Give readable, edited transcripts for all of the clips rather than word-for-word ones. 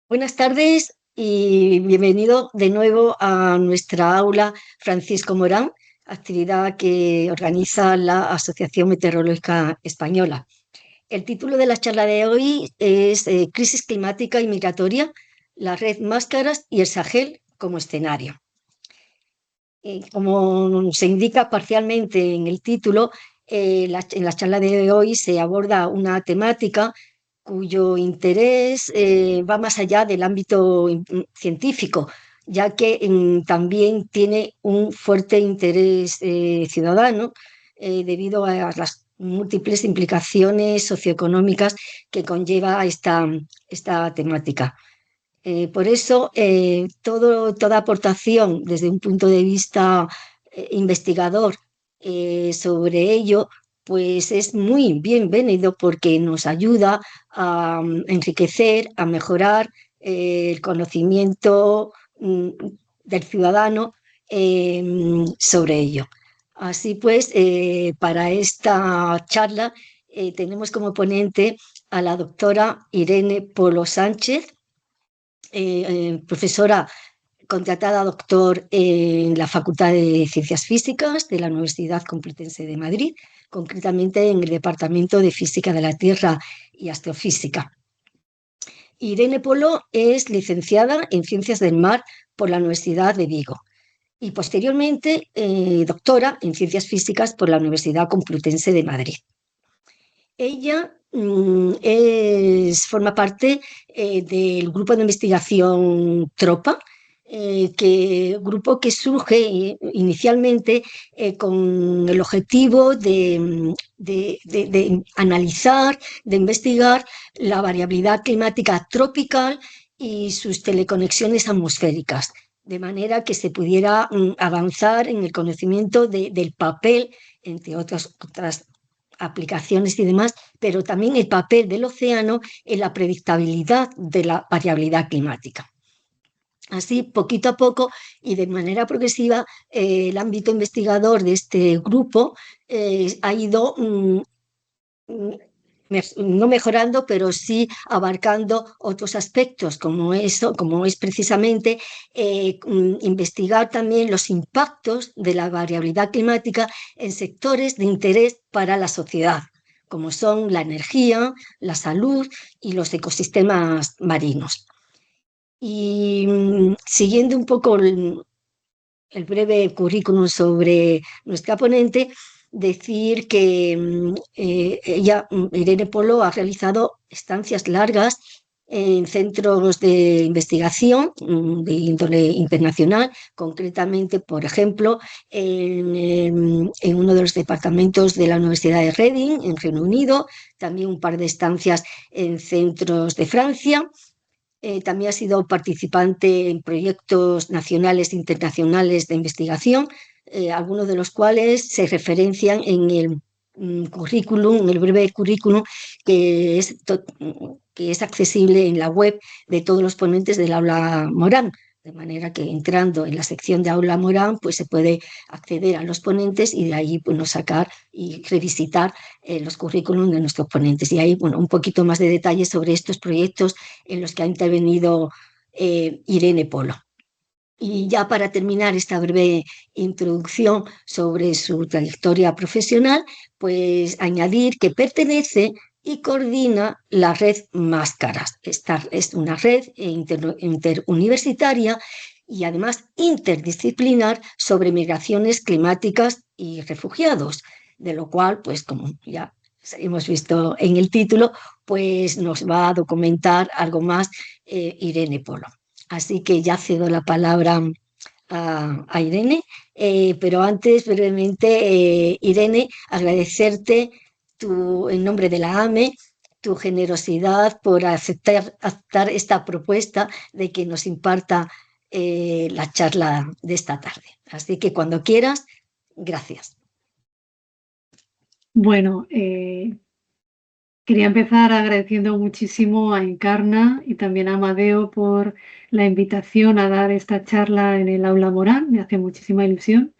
Buenas tardes y bienvenido de nuevo a nuestra aula Francisco Morán, actividad que organiza la Asociación Meteorológica Española. El título de la charla de hoy es Crisis climática y migratoria, la red Máscaras y el Sahel como escenario. Como se indica parcialmente en el título, en la charla de hoy se aborda una temática cuyo interés va más allá del ámbito científico, ya que también tiene un fuerte interés ciudadano debido a las múltiples implicaciones socioeconómicas que conlleva esta temática. Por eso, toda aportación desde un punto de vista investigador sobre ello, pues es muy bienvenido porque nos ayuda a enriquecer, a mejorar el conocimiento del ciudadano sobre ello. Así pues, para esta charla tenemos como ponente a la doctora Irene Polo Sánchez, profesora contratada doctor en la Facultad de Ciencias Físicas de la Universidad Complutense de Madrid, concretamente en el Departamento de Física de la Tierra y Astrofísica. Irene Polo es licenciada en Ciencias del Mar por la Universidad de Vigo y posteriormente doctora en Ciencias Físicas por la Universidad Complutense de Madrid. Ella forma parte del grupo de investigación TROPA, grupo que surge inicialmente con el objetivo de analizar, de investigar la variabilidad climática tropical y sus teleconexiones atmosféricas, de manera que se pudiera avanzar en el conocimiento del papel, entre otras aplicaciones y demás, pero también el papel del océano en la predictabilidad de la variabilidad climática. Así, poquito a poco y de manera progresiva, el ámbito investigador de este grupo ha ido no mejorando, pero sí abarcando otros aspectos, como es precisamente investigar también los impactos de la variabilidad climática en sectores de interés para la sociedad, como son la energía, la salud y los ecosistemas marinos. Y siguiendo un poco el breve currículum sobre nuestra ponente, decir que ella, Irene Polo, ha realizado estancias largas en centros de investigación de índole internacional, concretamente, por ejemplo, en uno de los departamentos de la Universidad de Reading, en Reino Unido, también un par de estancias en centros de Francia. También ha sido participante en proyectos nacionales e internacionales de investigación, algunos de los cuales se referencian en el currículum, en el breve currículum que es accesible en la web de todos los ponentes del Aula Morán. De manera que entrando en la sección de Aula Morán, pues se puede acceder a los ponentes y de ahí sacar y revisitar los currículums de nuestros ponentes. Y ahí, un poquito más de detalles sobre estos proyectos en los que ha intervenido Irene Polo. Y ya para terminar esta breve introducción sobre su trayectoria profesional, pues añadir que pertenece y coordina la red Máscaras. Esta es una red interuniversitaria y además interdisciplinar sobre migraciones climáticas y refugiados, de lo cual, pues como ya hemos visto en el título, pues nos va a documentar algo más Irene Polo. Así que ya cedo la palabra a Irene, pero antes brevemente, Irene, agradecerte en nombre de la AME tu generosidad por aceptar esta propuesta de que nos imparta la charla de esta tarde. Así que cuando quieras, gracias. Bueno, quería empezar agradeciendo muchísimo a Encarna y también a Amadeo por la invitación a dar esta charla en el Aula Morán, me hace muchísima ilusión.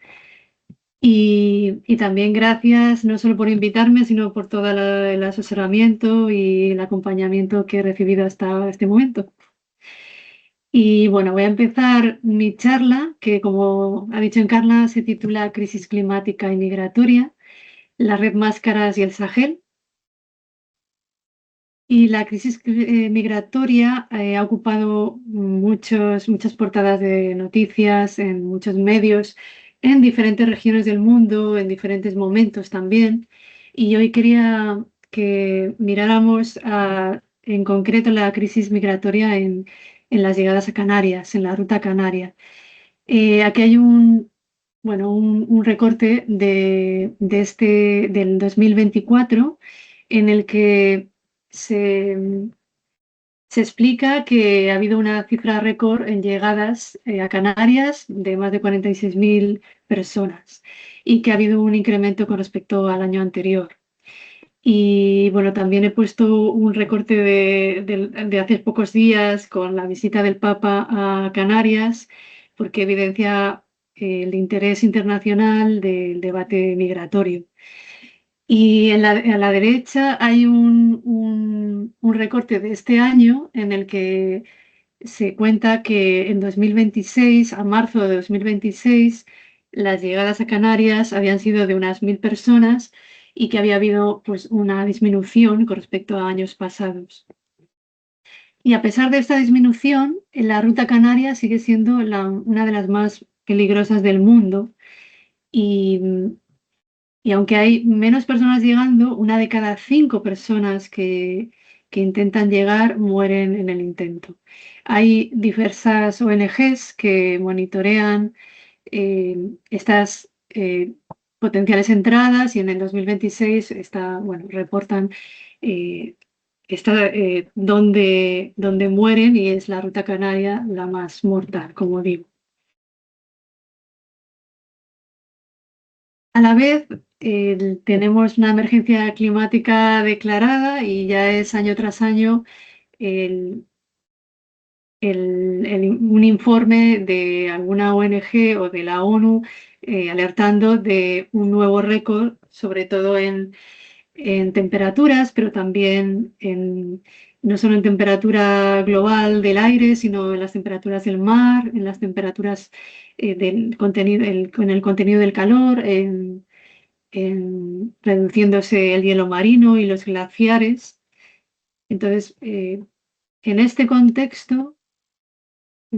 Y también gracias no solo por invitarme, sino por todo el asesoramiento y el acompañamiento que he recibido hasta este momento. Y bueno, voy a empezar mi charla, que como ha dicho Encarna, se titula Crisis climática y migratoria, la red Máscaras y el Sahel. Y la crisis migratoria ha ocupado muchas portadas de noticias en muchos medios, en diferentes regiones del mundo, en diferentes momentos también. Y hoy quería que miráramos en concreto la crisis migratoria en las llegadas a Canarias, en la ruta canaria. Aquí hay un recorte del 2024 en el que se, se explica que ha habido una cifra récord en llegadas a Canarias de más de 46.000 personas y que ha habido un incremento con respecto al año anterior. Y bueno, también he puesto un recorte de hace pocos días con la visita del Papa a Canarias, porque evidencia el interés internacional del debate migratorio. Y a la derecha hay un recorte de este año en el que se cuenta que en 2026, a marzo de 2026, las llegadas a Canarias habían sido de unas 1.000 personas y que había habido pues, una disminución con respecto a años pasados. Y a pesar de esta disminución, la ruta canaria sigue siendo una de las más peligrosas del mundo y, y aunque hay menos personas llegando, una de cada 5 personas que intentan llegar mueren en el intento. Hay diversas ONGs que monitorean estas potenciales entradas y en el 2026 reportan donde mueren y es la ruta canaria la más mortal, como digo. A la vez, tenemos una emergencia climática declarada y ya es año tras año un informe de alguna ONG o de la ONU alertando de un nuevo récord, sobre todo en temperaturas, pero también no solo en temperatura global del aire, sino en las temperaturas del mar, en las temperaturas con el contenido del calor, en reduciéndose el hielo marino y los glaciares. Entonces, en este contexto,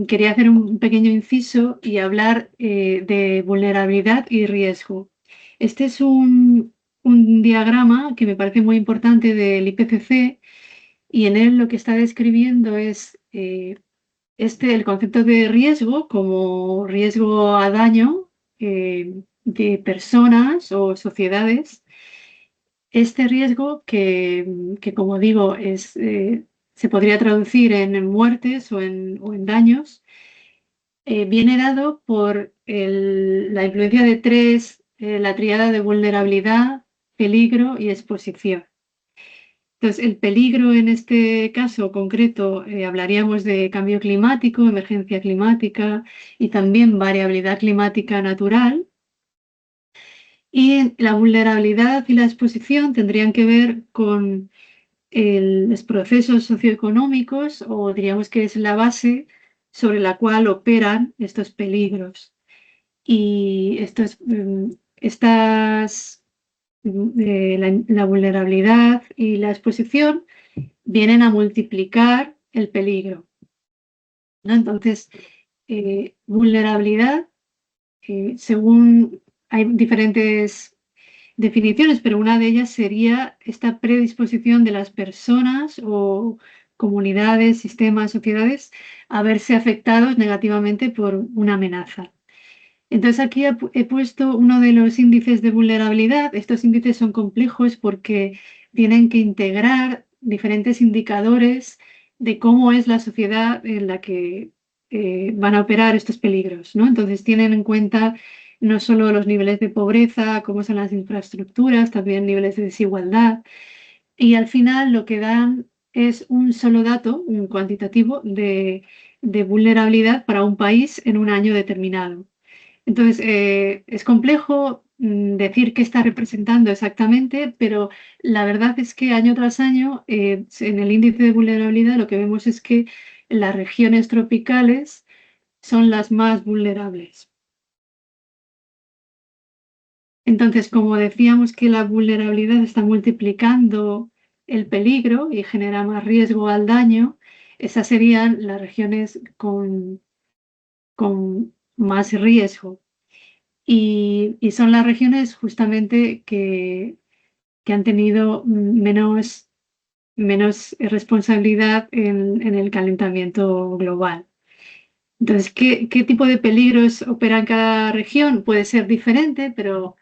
quería hacer un pequeño inciso y hablar de vulnerabilidad y riesgo. Este es un diagrama que me parece muy importante del IPCC y en él lo que está describiendo es el concepto de riesgo como riesgo a daño de personas o sociedades. Este riesgo que como digo, se podría traducir en muertes o en daños, viene dado por la influencia de la tríada de vulnerabilidad, peligro y exposición. Entonces, el peligro en este caso concreto, hablaríamos de cambio climático, emergencia climática y también variabilidad climática natural. Y la vulnerabilidad y la exposición tendrían que ver con los procesos socioeconómicos o diríamos que es la base sobre la cual operan estos peligros. Y la vulnerabilidad y la exposición vienen a multiplicar el peligro, ¿no? Entonces, vulnerabilidad, según hay diferentes definiciones, pero una de ellas sería esta predisposición de las personas o comunidades, sistemas, sociedades a verse afectados negativamente por una amenaza. Entonces aquí he puesto uno de los índices de vulnerabilidad. Estos índices son complejos porque tienen que integrar diferentes indicadores de cómo es la sociedad en la que van a operar estos peligros, ¿no? Entonces tienen en cuenta no solo los niveles de pobreza, cómo son las infraestructuras, también niveles de desigualdad. Y al final lo que dan es un solo dato, un cuantitativo de vulnerabilidad para un país en un año determinado. Entonces, es complejo decir qué está representando exactamente, pero la verdad es que año tras año, en el índice de vulnerabilidad, lo que vemos es que las regiones tropicales son las más vulnerables. Entonces, como decíamos que la vulnerabilidad está multiplicando el peligro y genera más riesgo al daño, esas serían las regiones con más riesgo. Y son las regiones justamente que han tenido menos responsabilidad en el calentamiento global. Entonces, ¿qué tipo de peligros opera en cada región? Puede ser diferente, pero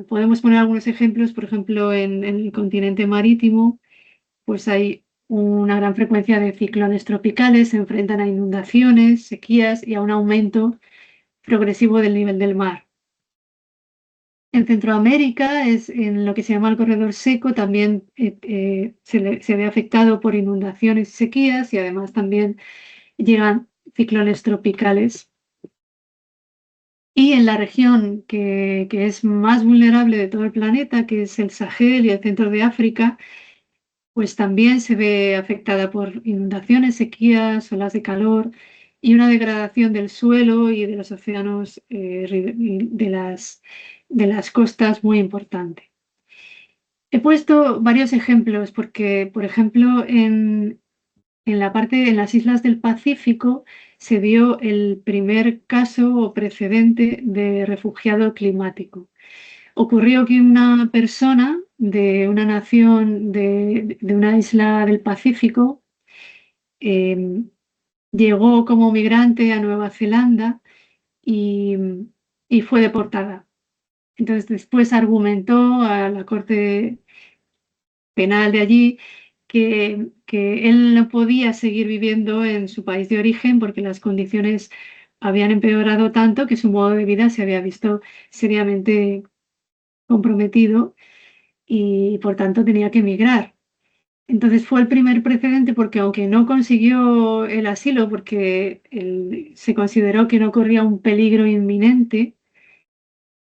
podemos poner algunos ejemplos. Por ejemplo, en el continente marítimo, pues hay una gran frecuencia de ciclones tropicales, se enfrentan a inundaciones, sequías y a un aumento progresivo del nivel del mar. En Centroamérica, en lo que se llama el corredor seco, también se ve afectado por inundaciones y sequías, y además también llegan ciclones tropicales. Y en la región que es más vulnerable de todo el planeta, que es el Sahel y el centro de África, pues también se ve afectada por inundaciones, sequías, olas de calor y una degradación del suelo y de los océanos, de las costas muy importante. He puesto varios ejemplos porque, por ejemplo, en las islas del Pacífico se dio el primer caso o precedente de refugiado climático. Ocurrió que una persona de una nación de una isla del Pacífico llegó como migrante a Nueva Zelanda y fue deportada. Entonces después argumentó a la Corte Penal de allí que él no podía seguir viviendo en su país de origen porque las condiciones habían empeorado tanto que su modo de vida se había visto seriamente comprometido y por tanto tenía que emigrar. Entonces fue el primer precedente porque aunque no consiguió el asilo porque se consideró que no corría un peligro inminente,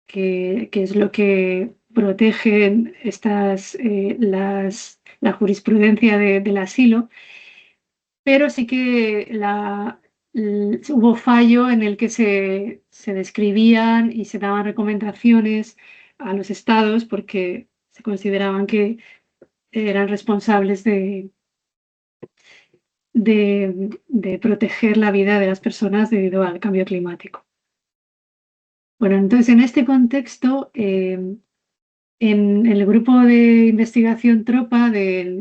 que es lo que protegen la jurisprudencia del asilo, pero sí que hubo fallo en el que se describían y se daban recomendaciones a los estados porque se consideraban que eran responsables de proteger la vida de las personas debido al cambio climático. Bueno, entonces en este contexto, en el grupo de investigación TROPA del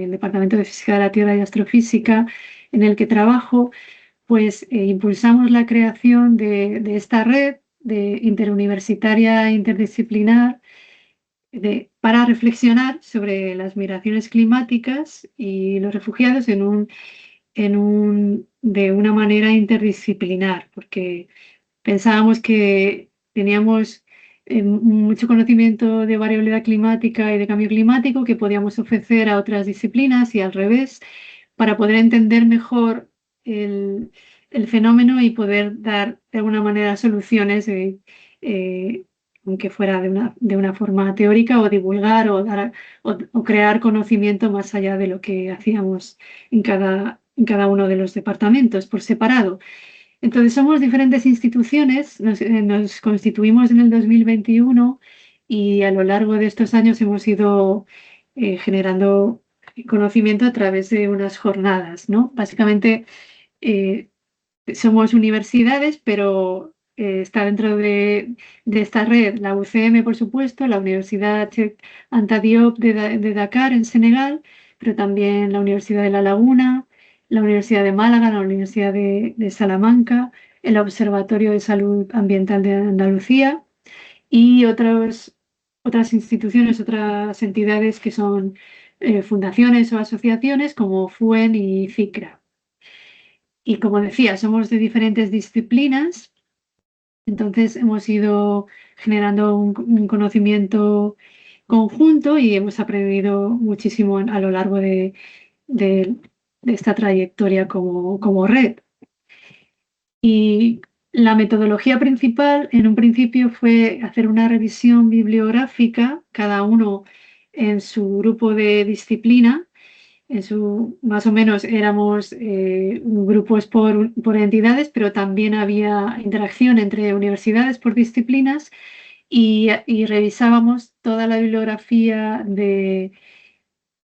Departamento de Física de la Tierra y Astrofísica en el que trabajo, pues impulsamos la creación de esta red interuniversitaria e interdisciplinar para reflexionar sobre las migraciones climáticas y los refugiados de una manera interdisciplinar, porque pensábamos que teníamos mucho conocimiento de variabilidad climática y de cambio climático que podíamos ofrecer a otras disciplinas y al revés, para poder entender mejor el fenómeno y poder dar de alguna manera soluciones, aunque fuera de una forma teórica, o divulgar o crear conocimiento más allá de lo que hacíamos en cada uno de los departamentos por separado. Entonces somos diferentes instituciones, nos constituimos en el 2021 y a lo largo de estos años hemos ido generando conocimiento a través de unas jornadas, ¿no? Básicamente somos universidades, pero está dentro de esta red la UCM, por supuesto, la Universidad Cheikh Anta Diop de Dakar, en Senegal, pero también la Universidad de La Laguna, la Universidad de Málaga, la Universidad de Salamanca, el Observatorio de Salud Ambiental de Andalucía y otras instituciones, otras entidades que son fundaciones o asociaciones como FUEN y CICRA. Y como decía, somos de diferentes disciplinas, entonces hemos ido generando un conocimiento conjunto y hemos aprendido muchísimo a lo largo de esta trayectoria como red. Y la metodología principal en un principio fue hacer una revisión bibliográfica, cada uno en su grupo de disciplina, más o menos éramos grupos por entidades, pero también había interacción entre universidades por disciplinas y revisábamos toda la bibliografía de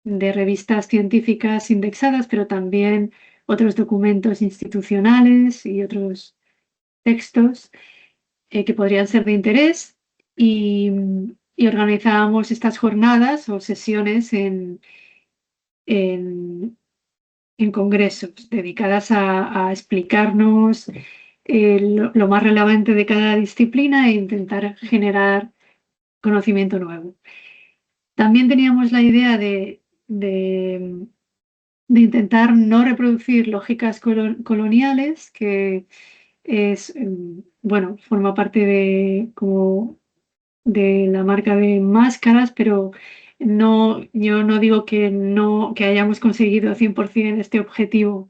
revistas científicas indexadas, pero también otros documentos institucionales y otros textos que podrían ser de interés y organizábamos estas jornadas o sesiones en, en congresos dedicadas a explicarnos lo más relevante de cada disciplina e intentar generar conocimiento nuevo. También teníamos la idea de intentar no reproducir lógicas coloniales, que es, bueno, forma parte de la marca de máscaras, pero yo no digo que hayamos conseguido 100% este objetivo.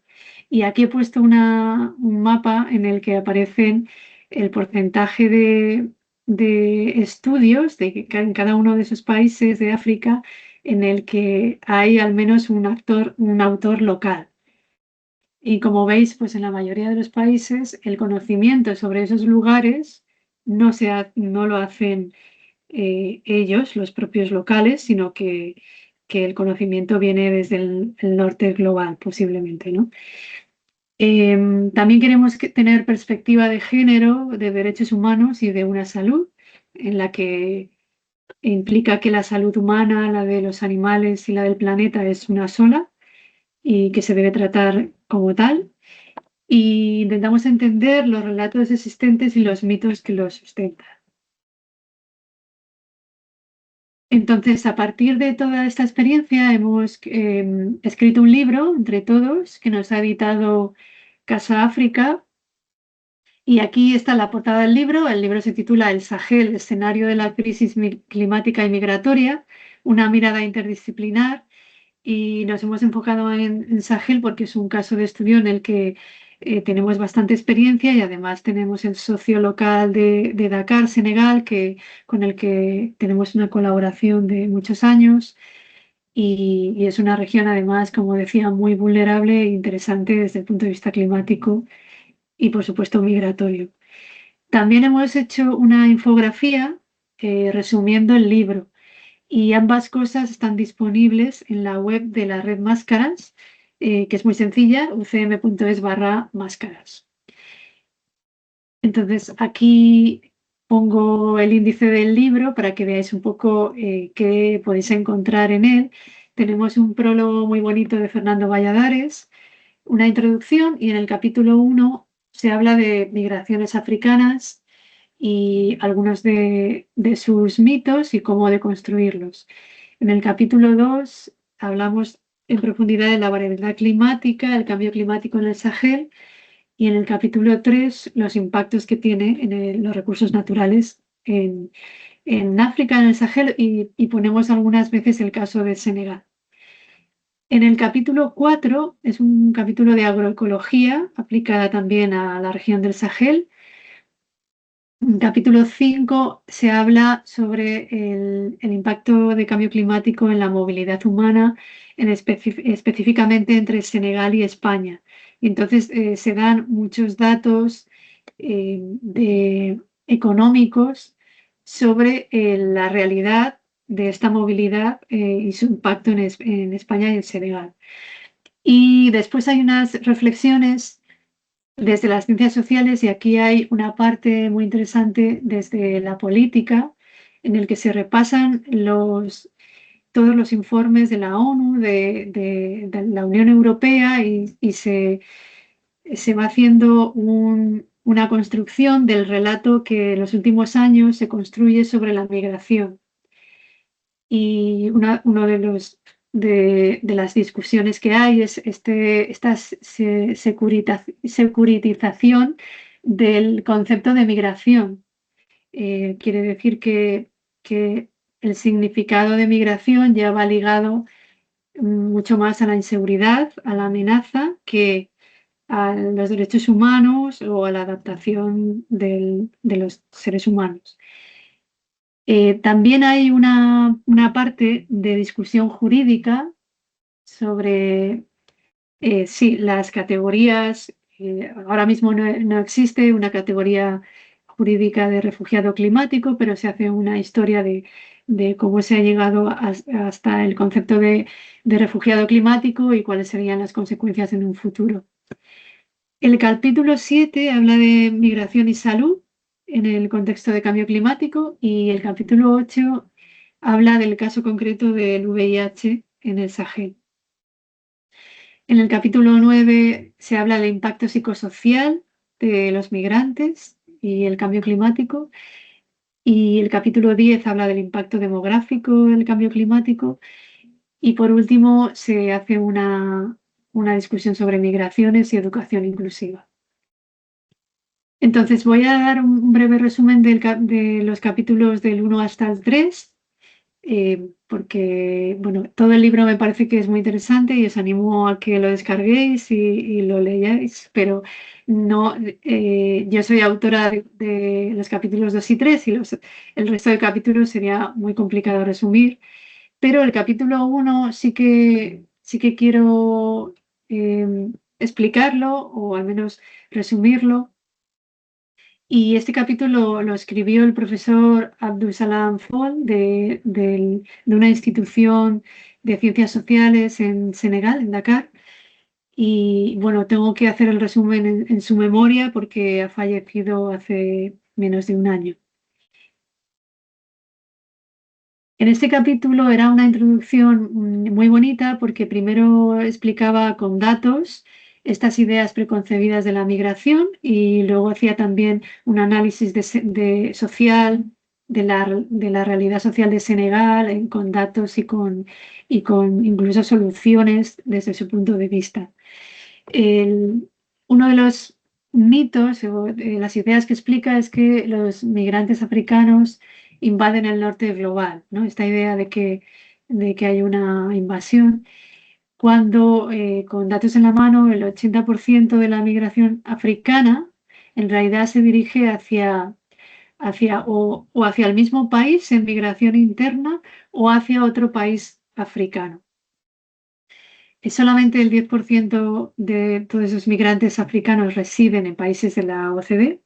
Y aquí he puesto un mapa en el que aparecen el porcentaje de estudios en cada uno de esos países de África en el que hay al menos un autor local. Y como veis, pues en la mayoría de los países el conocimiento sobre esos lugares no lo hacen ellos, los propios locales, sino que el conocimiento viene desde el norte global, posiblemente, ¿no? También queremos tener perspectiva de género, de derechos humanos y de una salud en la que implica que la salud humana, la de los animales y la del planeta es una sola y que se debe tratar como tal. Y intentamos entender los relatos existentes y los mitos que los sustentan. Entonces, a partir de toda esta experiencia, hemos escrito un libro entre todos que nos ha editado Casa África. Y aquí está la portada del libro. El libro se titula El Sahel, escenario de la crisis climática y migratoria, una mirada interdisciplinar. Y nos hemos enfocado en Sahel porque es un caso de estudio en el que tenemos bastante experiencia y además tenemos el socio local de Dakar, Senegal, con el que tenemos una colaboración de muchos años y es una región además, como decía, muy vulnerable e interesante desde el punto de vista climático y por supuesto migratorio. También hemos hecho una infografía resumiendo el libro y ambas cosas están disponibles en la web de la red Máscaras, que es muy sencilla, ucm.es/máscaras. Entonces, aquí pongo el índice del libro para que veáis un poco qué podéis encontrar en él. Tenemos un prólogo muy bonito de Fernando Valladares, una introducción y en el capítulo 1 se habla de migraciones africanas y algunos de sus mitos y cómo deconstruirlos. En el capítulo 2 hablamos en profundidad de la variabilidad climática, el cambio climático en el Sahel, y en el capítulo 3 los impactos que tiene en los recursos naturales en África, en el Sahel, y ponemos algunas veces el caso de Senegal. En el capítulo 4 es un capítulo de agroecología aplicada también a la región del Sahel. En capítulo 5 se habla sobre el impacto de cambio climático en la movilidad humana, específicamente entre Senegal y España. Y entonces se dan muchos datos económicos sobre la realidad de esta movilidad y su impacto en España y en Senegal. Y después hay unas reflexiones desde las ciencias sociales y aquí hay una parte muy interesante desde la política en el que se repasan todos los informes de la ONU, de la Unión Europea y se va haciendo una construcción del relato que en los últimos años se construye sobre la migración. Y uno de las discusiones que hay es esta securitización del concepto de migración. Quiere decir que el significado de migración ya va ligado mucho más a la inseguridad, a la amenaza, que a los derechos humanos o a la adaptación de los seres humanos. También hay una parte de discusión jurídica sobre sí, las categorías. Ahora mismo no existe una categoría jurídica de refugiado climático, pero se hace una historia de cómo se ha llegado hasta el concepto de refugiado climático y cuáles serían las consecuencias en un futuro. El capítulo 7 habla de migración y salud en el contexto de cambio climático y el capítulo 8 habla del caso concreto del VIH en el Sahel. En el capítulo 9 se habla del impacto psicosocial de los migrantes y el cambio climático. Y el capítulo 10 habla del impacto demográfico del cambio climático. Y por último se hace una discusión sobre migraciones y educación inclusiva. Entonces voy a dar un breve resumen de los capítulos del 1 hasta el 3. Porque bueno, todo el libro me parece que es muy interesante y os animo a que lo descarguéis y lo leáis, pero no, yo soy autora de los capítulos 2 y 3 y el resto de capítulos sería muy complicado resumir, pero el capítulo 1 sí que quiero explicarlo o al menos resumirlo. Y este capítulo lo escribió el profesor Abdul Salam Fall de una institución de ciencias sociales en Senegal, en Dakar. Y bueno, tengo que hacer el resumen en su memoria porque ha fallecido hace menos de un año. En este capítulo era una introducción muy bonita porque primero explicaba con datos estas ideas preconcebidas de la migración y luego hacía también un análisis social de la realidad social de Senegal con datos y con incluso soluciones desde su punto de vista. Uno de los mitos o de las ideas que explica es que los migrantes africanos invaden el norte global, ¿no? Esta idea de que hay una invasión, cuando con datos en la mano el 80% de la migración africana en realidad se dirige o hacia el mismo país en migración interna o hacia otro país africano. Solamente el 10% de todos esos migrantes africanos residen en países de la OCDE.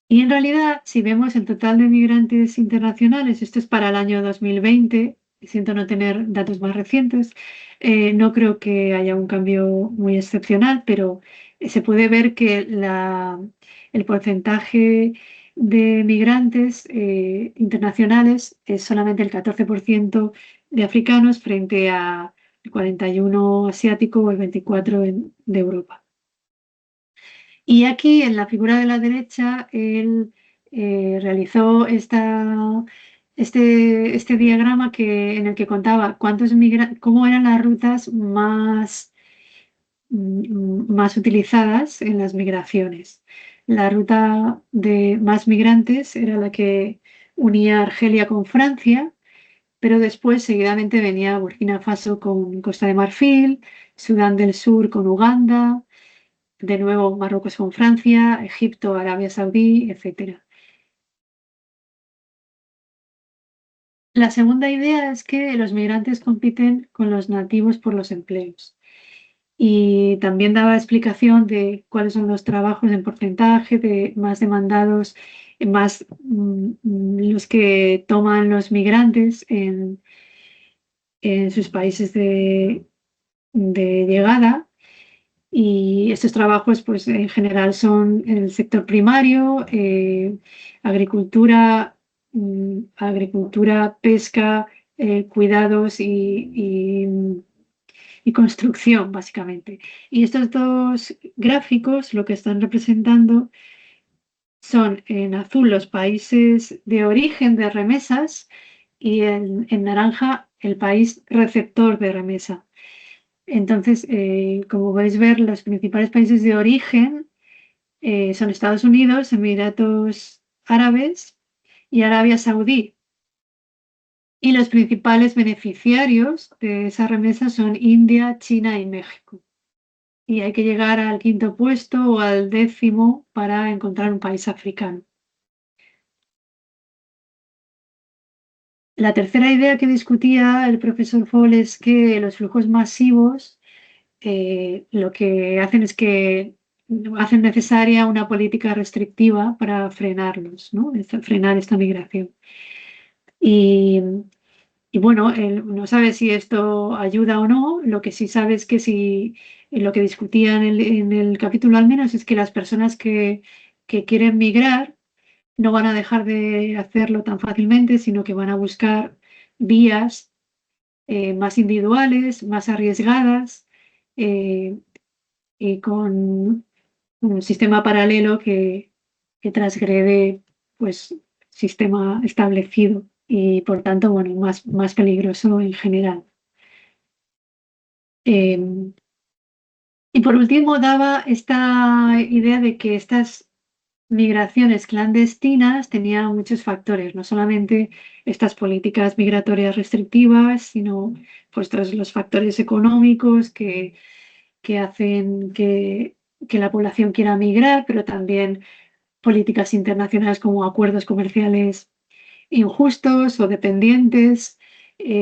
Y en realidad, si vemos el total de migrantes internacionales, esto es para el año 2020, siento no tener datos más recientes, no creo que haya un cambio muy excepcional, pero se puede ver que el porcentaje de migrantes internacionales es solamente el 14% de africanos frente a el 41% asiático o el 24% de Europa. Y aquí en la figura de la derecha, él realizó este diagrama en el que contaba cómo eran las rutas más utilizadas en las migraciones. La ruta de más migrantes era la que unía Argelia con Francia, pero después seguidamente venía Burkina Faso con Costa de Marfil, Sudán del Sur con Uganda, de nuevo Marruecos con Francia, Egipto, Arabia Saudí, etc. La segunda idea es que los migrantes compiten con los nativos por los empleos. Y también daba explicación de cuáles son los trabajos en porcentaje de más demandados, más los que toman los migrantes en sus países de llegada. Y estos trabajos, pues en general son en el sector primario, agricultura, pesca, cuidados y construcción, básicamente. Y estos dos gráficos lo que están representando son en azul los países de origen de remesas y en naranja el país receptor de remesa. Entonces, como podéis ver, los principales países de origen son Estados Unidos, Emiratos Árabes y Arabia Saudí. Y los principales beneficiarios de esa remesa son India, China y México. Y hay que llegar al quinto puesto o al 10º para encontrar un país africano. La tercera idea que discutía el profesor Fall es que los flujos masivos lo que hacen es que hacen necesaria una política restrictiva para frenarlos, ¿no? Frenar esta migración. Y, y bueno, él no sabe si esto ayuda o no. Lo que sí sabe es que si lo que discutía en el capítulo al menos es que las personas que quieren migrar no van a dejar de hacerlo tan fácilmente, sino que van a buscar vías más individuales, más arriesgadas eh, y con un sistema paralelo que transgrede pues sistema establecido y por tanto bueno más peligroso en general. Eh, y por último daba esta idea de que estas migraciones clandestinas tenían muchos factores, no solamente estas políticas migratorias restrictivas, sino pues todos los factores económicos que hacen que la población quiera migrar, pero también políticas internacionales como acuerdos comerciales injustos o dependientes,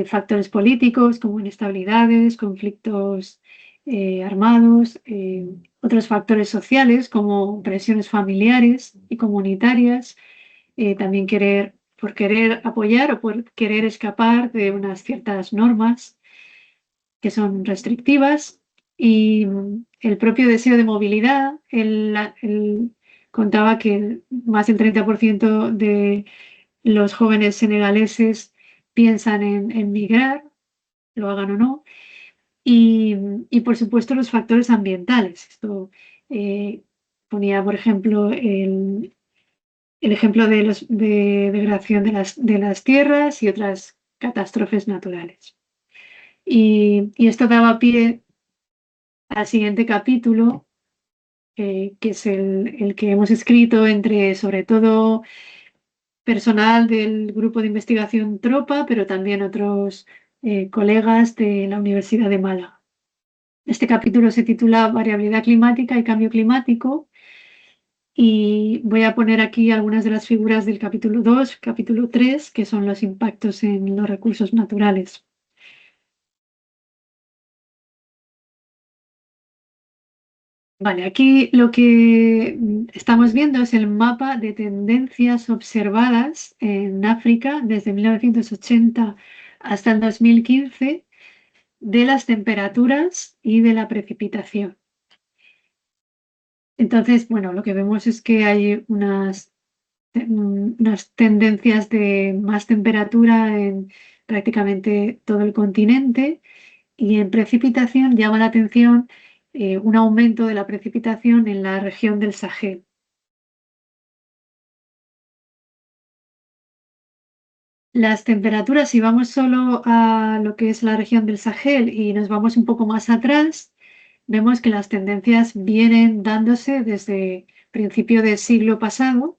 factores políticos como inestabilidades, conflictos armados, otros factores sociales como presiones familiares y comunitarias, también por querer apoyar o por querer escapar de unas ciertas normas que son restrictivas y el propio deseo de movilidad. Él contaba que más del 30% de los jóvenes senegaleses piensan en migrar, lo hagan o no, y por supuesto los factores ambientales. Esto ponía, por ejemplo, el ejemplo de degradación de las tierras y otras catástrofes naturales. Y esto daba pie al siguiente capítulo, que es el que hemos escrito entre, sobre todo, personal del grupo de investigación Tropa, pero también otros colegas de la Universidad de Málaga. Este capítulo se titula Variabilidad climática y cambio climático y voy a poner aquí algunas de las figuras del capítulo 2, capítulo 3, que son los impactos en los recursos naturales. Vale, aquí lo que estamos viendo es el mapa de tendencias observadas en África desde 1980 hasta el 2015 de las temperaturas y de la precipitación. Entonces, bueno, lo que vemos es que hay unas tendencias de más temperatura en prácticamente todo el continente y en precipitación llama la atención un aumento de la precipitación en la región del Sahel. Las temperaturas, si vamos solo a lo que es la región del Sahel y nos vamos un poco más atrás, vemos que las tendencias vienen dándose desde principio del siglo pasado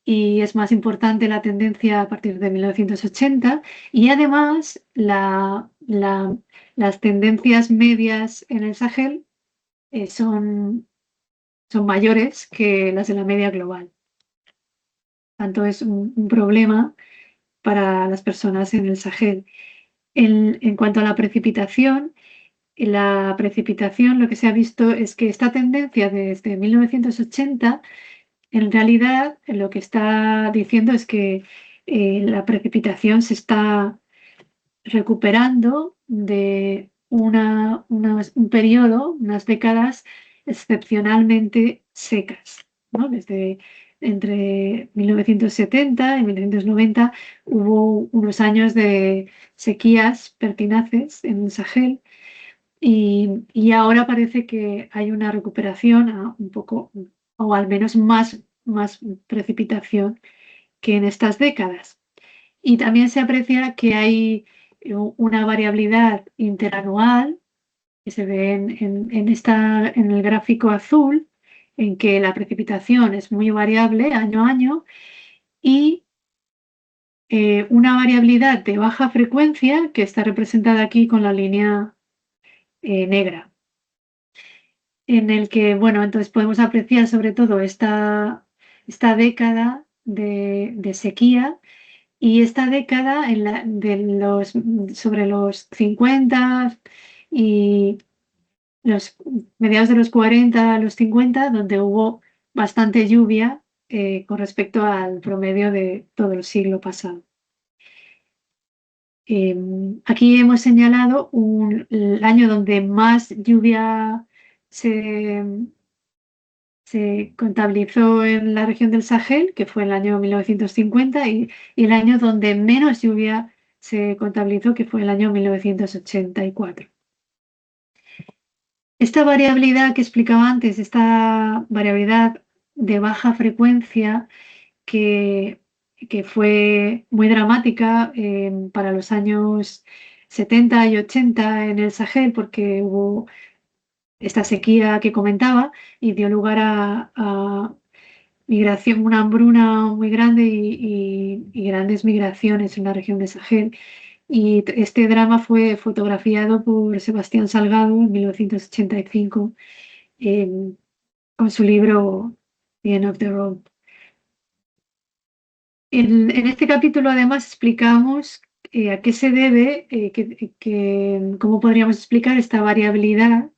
y es más importante la tendencia a partir de 1980 y además las tendencias medias en el Sahel son mayores que las de la media global. Tanto es un problema para las personas en el Sahel. En cuanto a la precipitación lo que se ha visto es que esta tendencia desde 1980, en realidad lo que está diciendo es que la precipitación se está recuperando de un periodo, unas décadas excepcionalmente secas, ¿no? Desde entre 1970 y 1990 hubo unos años de sequías pertinaces en el Sahel y ahora parece que hay una recuperación a un poco, o al menos más precipitación que en estas décadas. Y también se aprecia que hay una variabilidad interanual que se ve en el gráfico azul, en que la precipitación es muy variable año a año y una variabilidad de baja frecuencia que está representada aquí con la línea negra, en el que, bueno, entonces podemos apreciar sobre todo esta década de sequía Y esta década, sobre los 50 y los mediados de los 40 a los 50, donde hubo bastante lluvia con respecto al promedio de todo el siglo pasado. Aquí hemos señalado el año donde más lluvia se contabilizó en la región del Sahel, que fue el año 1950, y el año donde menos lluvia se contabilizó, que fue el año 1984. Esta variabilidad que explicaba antes, esta variabilidad de baja frecuencia que fue muy dramática para los años 70 y 80 en el Sahel, porque hubo esta sequía que comentaba y dio lugar a migración, una hambruna muy grande y grandes migraciones en la región de Sahel. Y este drama fue fotografiado por Sebastián Salgado en 1985 con su libro The End of the Road. En este capítulo además explicamos a qué se debe, cómo podríamos explicar esta variabilidad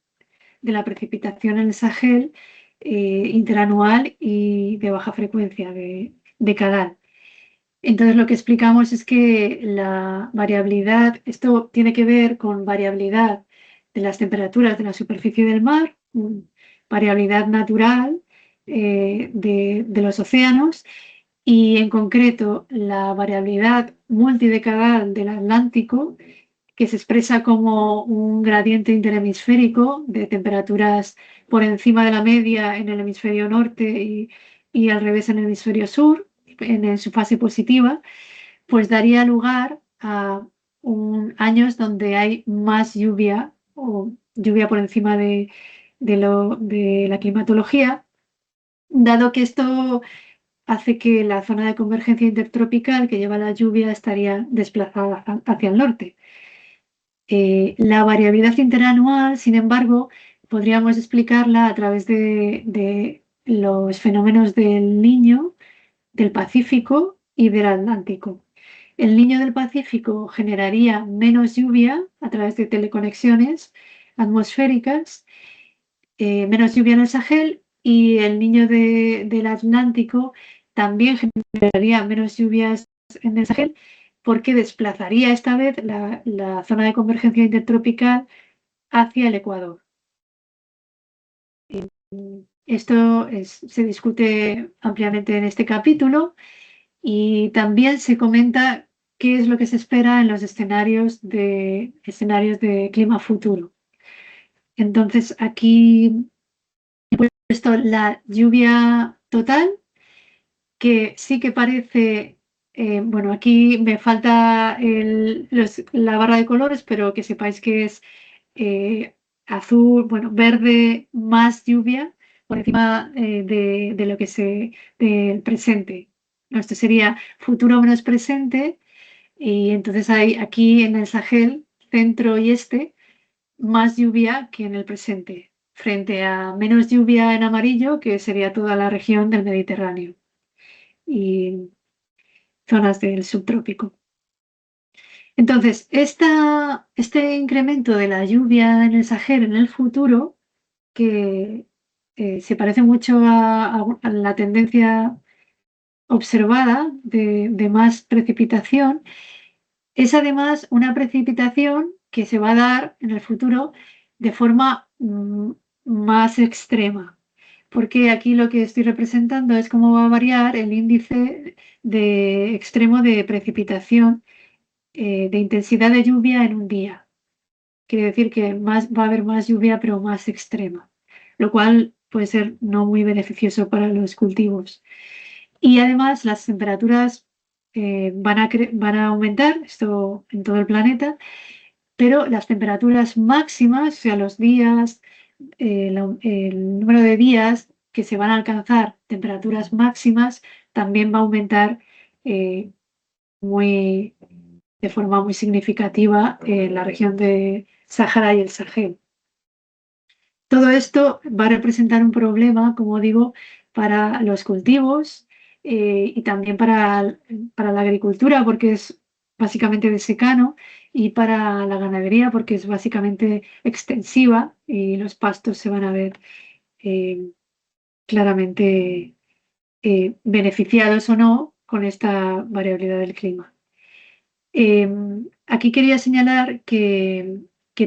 de la precipitación en el Sahel interanual y de baja frecuencia decadal. Entonces lo que explicamos es que la variabilidad, esto tiene que ver con variabilidad de las temperaturas de la superficie del mar, variabilidad natural de los océanos y en concreto la variabilidad multidecadal del Atlántico, que se expresa como un gradiente interhemisférico de temperaturas por encima de la media en el hemisferio norte y al revés en el hemisferio sur, en su fase positiva, pues daría lugar a años donde hay más lluvia o lluvia por encima de la climatología, dado que esto hace que la zona de convergencia intertropical que lleva la lluvia estaría desplazada hacia el norte. La variabilidad interanual, sin embargo, podríamos explicarla a través de los fenómenos del Niño, del Pacífico y del Atlántico. El Niño del Pacífico generaría menos lluvia a través de teleconexiones atmosféricas, menos lluvia en el Sahel, y el Niño del Atlántico también generaría menos lluvias en el Sahel, porque desplazaría esta vez la zona de convergencia intertropical hacia el Ecuador. Esto se discute ampliamente en este capítulo y también se comenta qué es lo que se espera en los escenarios de clima futuro. Entonces, aquí he puesto la lluvia total, que sí que parece, bueno, aquí me falta la barra de colores, pero que sepáis que es azul, bueno, verde más lluvia por encima de lo que del presente. ¿No? Esto sería futuro menos presente, y entonces hay aquí en el Sahel, centro y este, más lluvia que en el presente, frente a menos lluvia en amarillo, que sería toda la región del Mediterráneo y zonas del subtrópico. Entonces, este incremento de la lluvia en el Sahel en el futuro, que se parece mucho a la tendencia observada de más precipitación, es además una precipitación que se va a dar en el futuro de forma más extrema, porque aquí lo que estoy representando es cómo va a variar el índice de extremo de precipitación, de intensidad de lluvia en un día. Quiere decir que va a haber más lluvia, pero más extrema, lo cual puede ser no muy beneficioso para los cultivos. Y además las temperaturas van a aumentar, esto en todo el planeta, pero las temperaturas máximas, o sea, los días, el número de días que se van a alcanzar temperaturas máximas, también va a aumentar de forma muy significativa en la región de Sáhara y el Sahel. Todo esto va a representar un problema, como digo, para los cultivos, y también para la agricultura, porque es básicamente de secano, y para la ganadería, porque es básicamente extensiva y los pastos se van a ver eh, claramente beneficiados o no con esta variabilidad del clima. Aquí quería señalar que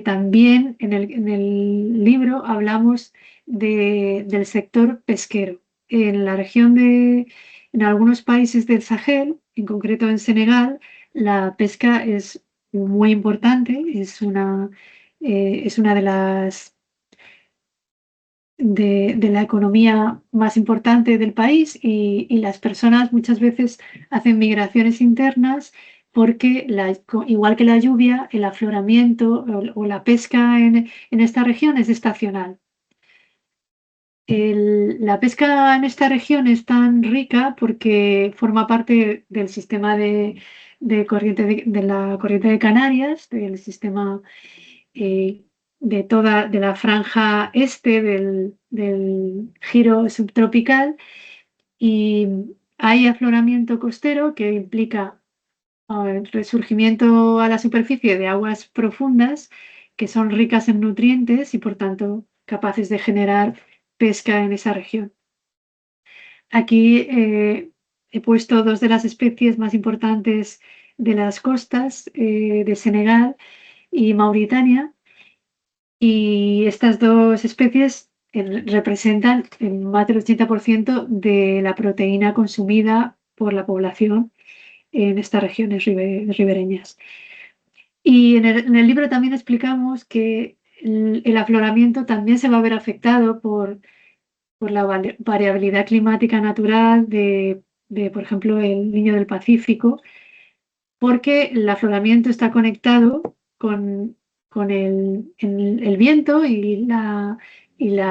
también en el libro hablamos del sector pesquero. En la región en algunos países del Sahel, en concreto en Senegal, la pesca es muy importante, es una de la economía más importante del país y las personas muchas veces hacen migraciones internas porque igual que la lluvia, el afloramiento o la pesca en esta región es estacional. La pesca en esta región es tan rica porque forma parte del sistema de la corriente de Canarias, del sistema eh, de la franja este del giro subtropical, y hay afloramiento costero que implica el resurgimiento a la superficie de aguas profundas que son ricas en nutrientes y por tanto capaces de generar pesca en esa región. Aquí he puesto dos de las especies más importantes de las costas de Senegal y Mauritania, y estas dos especies representan más del 80% de la proteína consumida por la población en estas regiones ribereñas. Y en el libro también explicamos que el afloramiento también se va a ver afectado por la variabilidad climática natural por ejemplo, el Niño del Pacífico, porque el afloramiento está conectado con el viento y la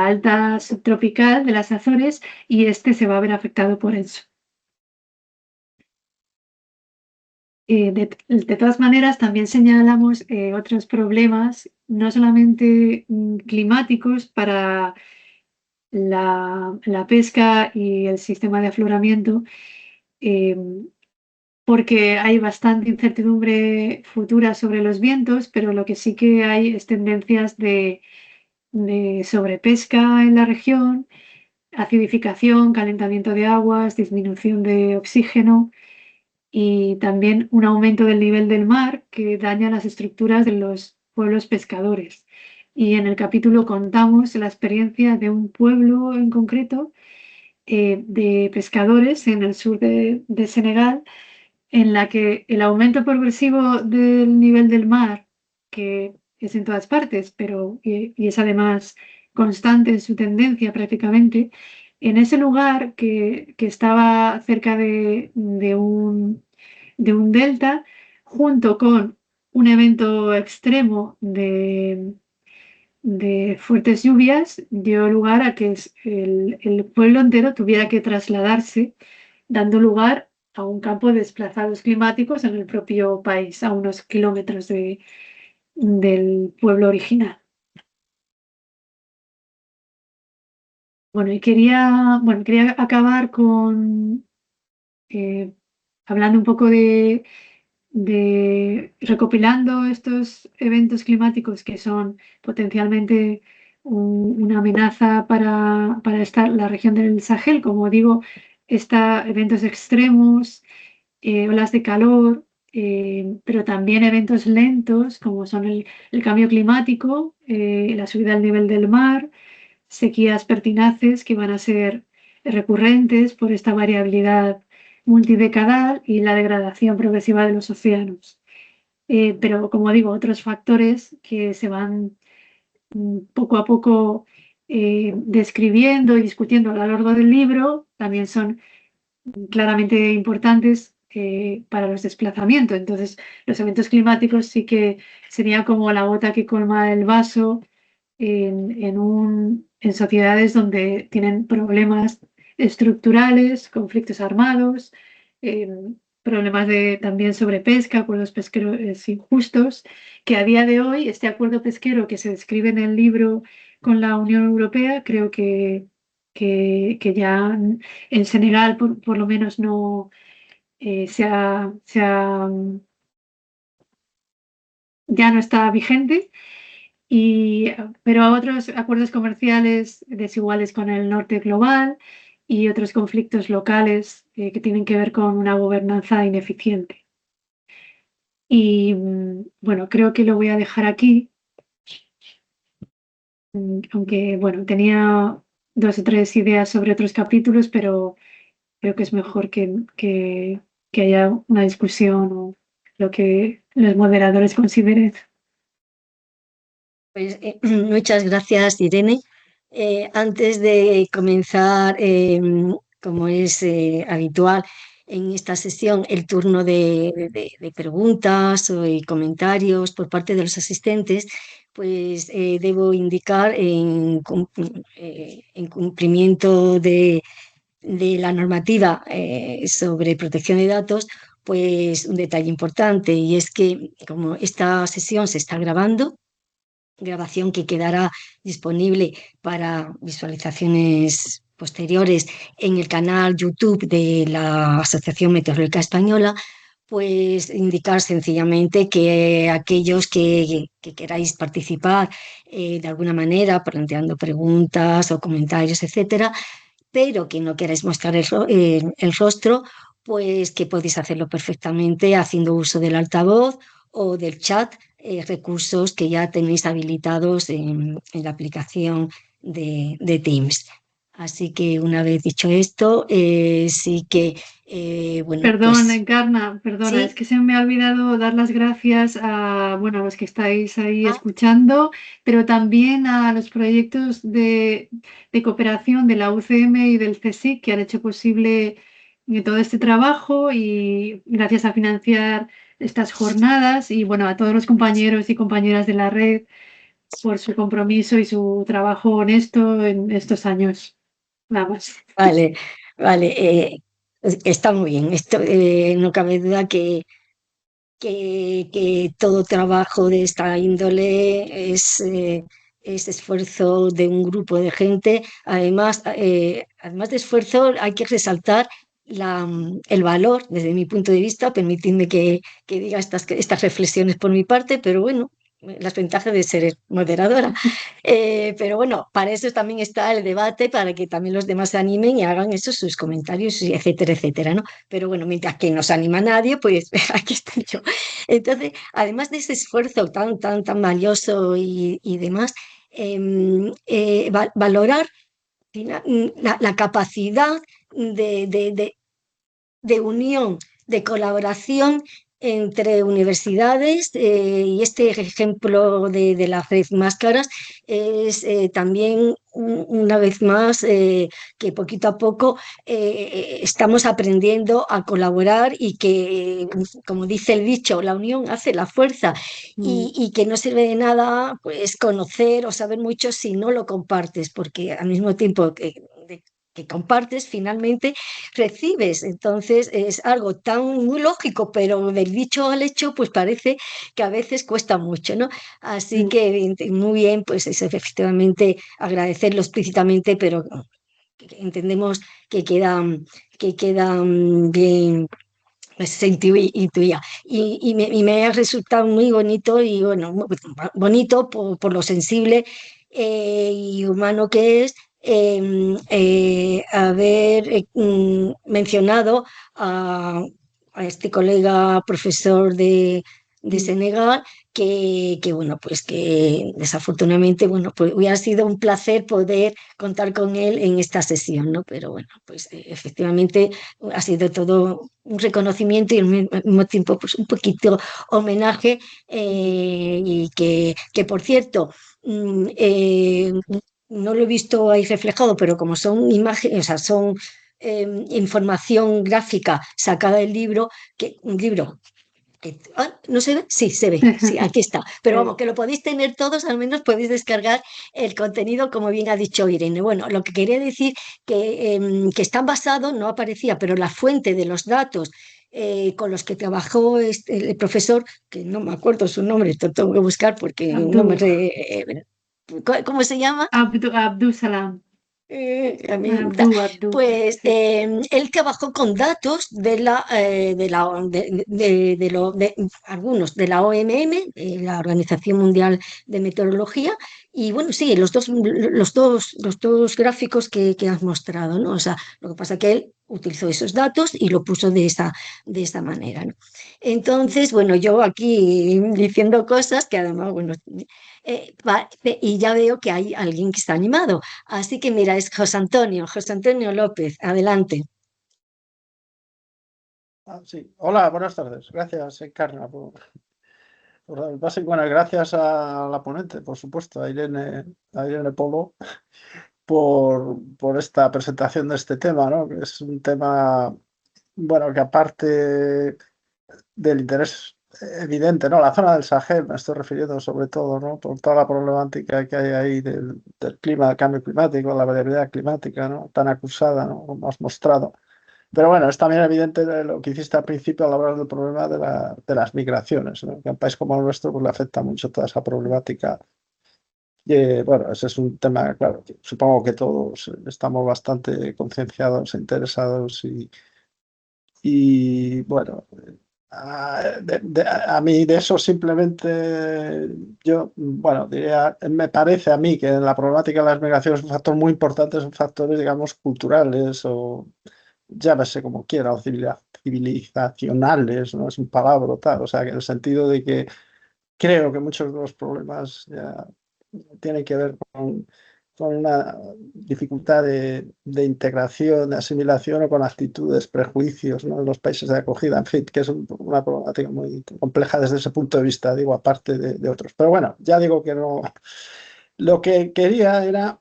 alta subtropical de las Azores, y este se va a ver afectado por eso. De todas maneras, también señalamos otros problemas, no solamente climáticos para la pesca y el sistema de afloramiento, eh, porque hay bastante incertidumbre futura sobre los vientos, pero lo que sí que hay es tendencias de sobrepesca en la región, acidificación, calentamiento de aguas, disminución de oxígeno y también un aumento del nivel del mar que daña las estructuras de los pueblos pescadores. Y en el capítulo contamos la experiencia de un pueblo en concreto de pescadores en el sur de Senegal, en la que el aumento progresivo del nivel del mar, que es en todas partes, y es además constante en su tendencia prácticamente, en ese lugar que estaba cerca de un delta, junto con un evento extremo de fuertes lluvias, dio lugar a que el pueblo entero tuviera que trasladarse, dando lugar a un campo de desplazados climáticos en el propio país, a unos kilómetros del pueblo original. Bueno, y quería acabar eh, hablando un poco recopilando estos eventos climáticos que son potencialmente una amenaza para la región del Sahel. Como digo, eventos extremos, olas de calor, pero también eventos lentos como son el cambio climático, la subida del nivel del mar, sequías pertinaces que van a ser recurrentes por esta variabilidad multidecadal y la degradación progresiva de los océanos. Pero, como digo, otros factores que se van poco a poco describiendo y discutiendo a lo largo del libro también son claramente importantes para los desplazamientos. Entonces, los eventos climáticos sí que sería como la gota que colma el vaso en sociedades donde tienen problemas estructurales, conflictos armados, eh, problemas también sobre pesca, acuerdos pesqueros injustos, que a día de hoy este acuerdo pesquero que se describe en el libro con la Unión Europea creo que que ya en Senegal por lo menos no ya no está vigente, pero otros acuerdos comerciales desiguales con el norte global y otros conflictos locales que tienen que ver con una gobernanza ineficiente. Y bueno, creo que lo voy a dejar aquí, aunque bueno, tenía 2 o 3 ideas sobre otros capítulos, pero creo que es mejor que haya una discusión o lo que los moderadores consideren. Pues, muchas gracias, Irene. Antes de comenzar, como es habitual en esta sesión, el turno de preguntas y comentarios por parte de los asistentes, pues debo indicar en cumplimiento de la normativa sobre protección de datos, pues un detalle importante, y es que como esta sesión se está grabando, grabación que quedará disponible para visualizaciones posteriores en el canal YouTube de la Asociación Meteorológica Española, pues indicar sencillamente que aquellos que queráis participar de alguna manera, planteando preguntas o comentarios, etcétera, pero que no queráis mostrar el rostro, pues que podéis hacerlo perfectamente haciendo uso del altavoz o del chat, recursos que ya tenéis habilitados en la aplicación de Teams. Así que una vez dicho esto, sí que, bueno, Perdón, pues Encarna, perdona, es sí. que se me ha olvidado dar las gracias a, bueno, a los que estáis ahí Ah, escuchando, pero también a los proyectos de cooperación de la UCM y del CSIC que han hecho posible todo este trabajo y gracias a financiar estas jornadas y bueno, a todos los compañeros y compañeras de la red por su compromiso y su trabajo honesto en estos años. Nada más. vale, vale. Está muy bien. Esto, no cabe duda que todo trabajo de esta índole es esfuerzo de un grupo de gente. Además de esfuerzo, hay que resaltar el valor, desde mi punto de vista, permitidme que diga estas reflexiones por mi parte, pero bueno, las ventajas de ser moderadora. Pero bueno, para eso también está el debate, para que también los demás se animen y hagan eso, sus comentarios, etcétera, etcétera, ¿no? Pero bueno, mientras que no se anima nadie, pues aquí estoy yo. Entonces, además de ese esfuerzo tan valioso y demás, valorar la capacidad de, de- de- de unión, de colaboración entre universidades, y este ejemplo de la red Máscaras es también una vez más que poquito a poco estamos aprendiendo a colaborar y que, como dice el dicho, la unión hace la fuerza, y que no sirve de nada pues conocer o saber mucho si no lo compartes, porque al mismo tiempo que compartes, finalmente recibes. Entonces es algo tan muy lógico, pero del dicho al hecho, pues parece que a veces cuesta mucho, ¿no? Así que muy bien, pues eso, efectivamente agradecerlo explícitamente, pero entendemos que queda bien. Pues se intuía. Y me ha resultado muy bonito y bueno, bonito por lo sensible y humano que es, haber mencionado a este colega profesor de Senegal, bueno, pues que desafortunadamente, bueno, pues hubiera sido un placer poder contar con él en esta sesión, ¿no? Pero bueno, pues efectivamente ha sido todo un reconocimiento y al mismo tiempo pues un poquito homenaje, y que por cierto, no lo he visto ahí reflejado, pero como son imágenes, o sea, son información gráfica sacada del libro, un libro ¿no se ve? Sí, se ve, sí, aquí está. Pero vamos, que lo podéis tener todos, al menos podéis descargar el contenido, como bien ha dicho Irene. Bueno, lo que quería decir que están basados, no aparecía, pero la fuente de los datos con los que trabajó el profesor, que no me acuerdo su nombre, esto tengo que buscar porque no me... Abdul, ¿cómo se llama? Abdul Salam. A mí Abdú, Abdú, pues sí. él trabajó con datos de algunos de la OMM, la Organización Mundial de Meteorología, y bueno, sí, los dos gráficos que has mostrado, ¿no? O sea, lo que pasa es que él utilizó esos datos y lo puso de esta manera, ¿no? Entonces, bueno, yo aquí diciendo cosas que además, bueno, y ya veo que hay alguien que está animado. Así que mira, es José Antonio López, adelante. Sí. Hola, buenas tardes. Gracias, Encarna, por dar el pase. Bueno, gracias a la ponente, por supuesto, a Irene Polo, por esta presentación de este tema, ¿no? Que es un tema, bueno, que aparte del interés evidente, ¿no? La zona del Sahel, me estoy refiriendo sobre todo, ¿no? Por toda la problemática que hay ahí del clima, del cambio climático, la variabilidad climática, ¿no? Tan acusada, ¿no? Como has mostrado. Pero bueno, es también evidente lo que hiciste al principio al hablar del problema de las migraciones, ¿no? Que a un país como el nuestro pues, le afecta mucho toda esa problemática. Y, bueno, ese es un tema, claro, que supongo que todos estamos bastante concienciados e interesados y bueno, a mí de eso simplemente yo, bueno, diría, me parece a mí que en la problemática de las migraciones un factor muy importante son factores, digamos, culturales o llámese como quiera, o civilizacionales, no es un palabra tal, o sea, que en el sentido de que creo que muchos de los problemas ya tienen que ver con una dificultad de integración, de asimilación o con actitudes, prejuicios, ¿no? En los países de acogida, en fin, que es una problemática muy compleja desde ese punto de vista, digo, aparte de otros. Pero bueno, ya digo que no. Lo que quería era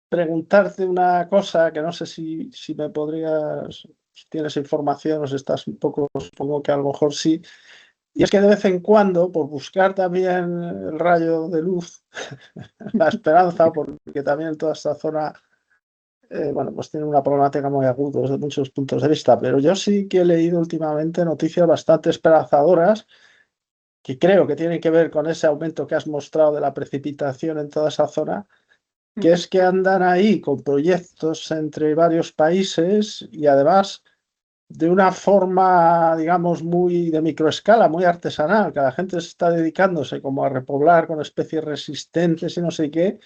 preguntarte una cosa que no sé si me podrías, si tienes información o si estás un poco, supongo que a lo mejor sí, y es que de vez en cuando, por buscar también el rayo de luz, la esperanza, porque también toda esta zona, bueno, pues tiene una problemática muy aguda desde muchos puntos de vista, pero yo sí que he leído últimamente noticias bastante esperanzadoras que creo que tienen que ver con ese aumento que has mostrado de la precipitación en toda esa zona, que es que andan ahí con proyectos entre varios países y además de una forma, digamos, muy de microescala, muy artesanal, que la gente se está dedicándose como a repoblar con especies resistentes y no sé qué.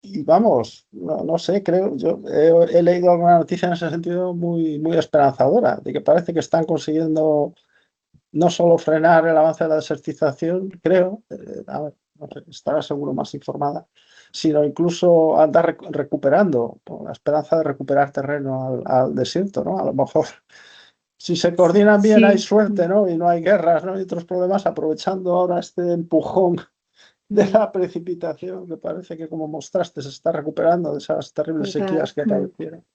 Y vamos, no sé, creo, yo he leído alguna noticia en ese sentido muy, muy esperanzadora, de que parece que están consiguiendo no solo frenar el avance de la desertización, creo, a ver, no sé, estará seguro más informada, sino incluso andar recuperando, con la esperanza de recuperar terreno al desierto, ¿no? A lo mejor, si se coordinan bien, hay Sí, suerte, ¿no? Y no hay guerras, ¿no? Y otros problemas, aprovechando ahora este empujón de la precipitación, que parece que, como mostraste, se está recuperando de esas terribles total. sequías que aparecieron.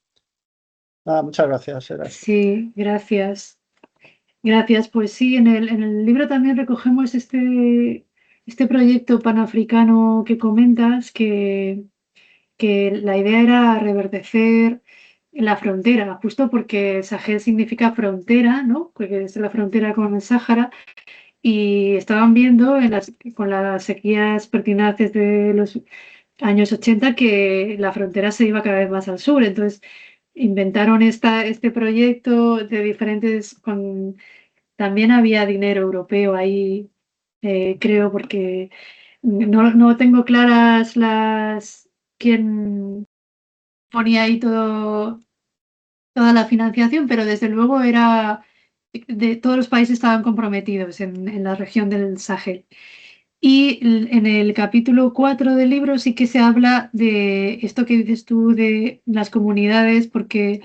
Nada, muchas gracias, era esto. Sí, gracias. Gracias. Pues sí, en el libro también recogemos este proyecto panafricano que comentas, que la idea era reverdecer la frontera, justo porque Sahel significa frontera, ¿no? Porque es la frontera con el Sáhara, y estaban viendo con las sequías pertinaces de los años 80 que la frontera se iba cada vez más al sur. Entonces inventaron este proyecto de diferentes, también había dinero europeo ahí, creo, porque no tengo claras quién ponía ahí toda la financiación, pero desde luego todos los países estaban comprometidos en la región del Sahel. Y en el capítulo 4 del libro sí que se habla de esto que dices tú de las comunidades, porque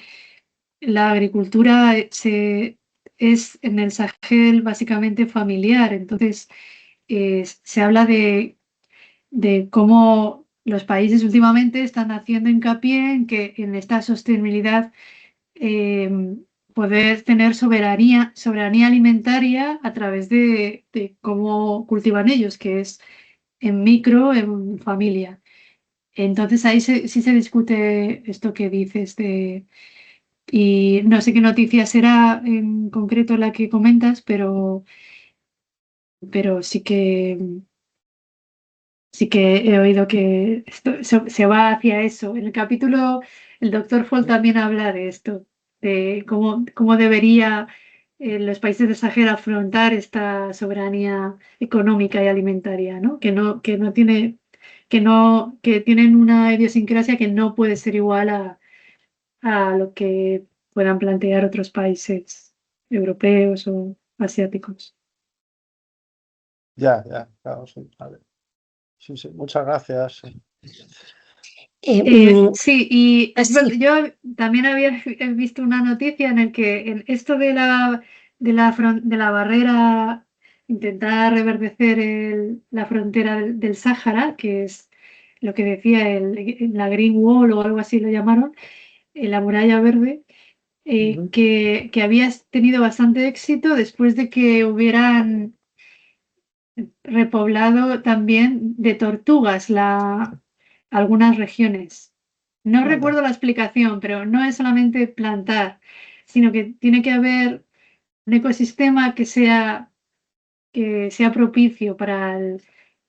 la agricultura es en el Sahel básicamente familiar. Entonces se habla de cómo los países últimamente están haciendo hincapié en esta sostenibilidad, eh, poder tener soberanía alimentaria a través de cómo cultivan ellos, que es en micro, en familia. Entonces ahí sí se discute esto que dices y no sé qué noticia será en concreto la que comentas, pero sí Sí que he oído que esto se va hacia eso. En el capítulo, el doctor Fall también habla de esto, de cómo debería los países del Sahel afrontar esta soberanía económica y alimentaria, ¿no? Que tienen una idiosincrasia que no puede ser igual a lo que puedan plantear otros países europeos o asiáticos. Ya, claro, sí, vale. Sí, muchas gracias. Sí, y sí. yo también había visto una noticia en el que en esto de la barrera, intentar reverdecer la frontera del Sáhara, que es lo que decía la Green Wall o algo así lo llamaron, la muralla verde, que había tenido bastante éxito después de que hubieran repoblado también de tortugas algunas regiones. No recuerdo la explicación, pero no es solamente plantar, sino que tiene que haber un ecosistema que sea propicio para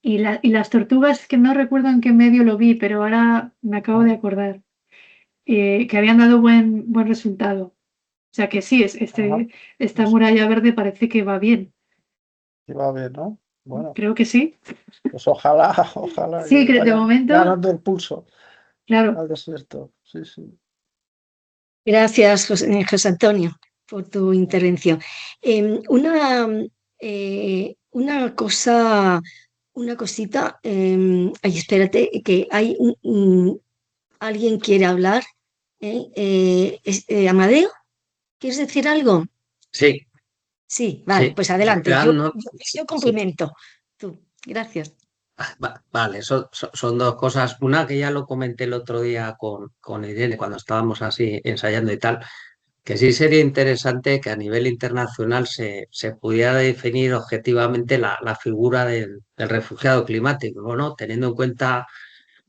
y las tortugas, que no recuerdo en qué medio lo vi, pero ahora me acabo de acordar, que habían dado buen resultado. O sea que sí, esta muralla verde parece que va bien. Que va bien, ¿no? Bueno, Creo que sí. pues ojalá Sí, que de vayan momento, ganando el pulso claro. al desierto. Sí. Gracias, José Antonio, por tu intervención. Una cosa, una cosita. Ay, espérate, que hay alguien quiere hablar. Amadeo, ¿quieres decir algo? Sí, Sí, vale, sí. pues adelante. Ya Yo, no, yo, yo sí. complemento. Tú, gracias. Vale, son dos cosas. Una que ya lo comenté el otro día con Irene cuando estábamos así ensayando y tal, que sí sería interesante que a nivel internacional se pudiera definir objetivamente la figura del refugiado climático, ¿no? Teniendo en cuenta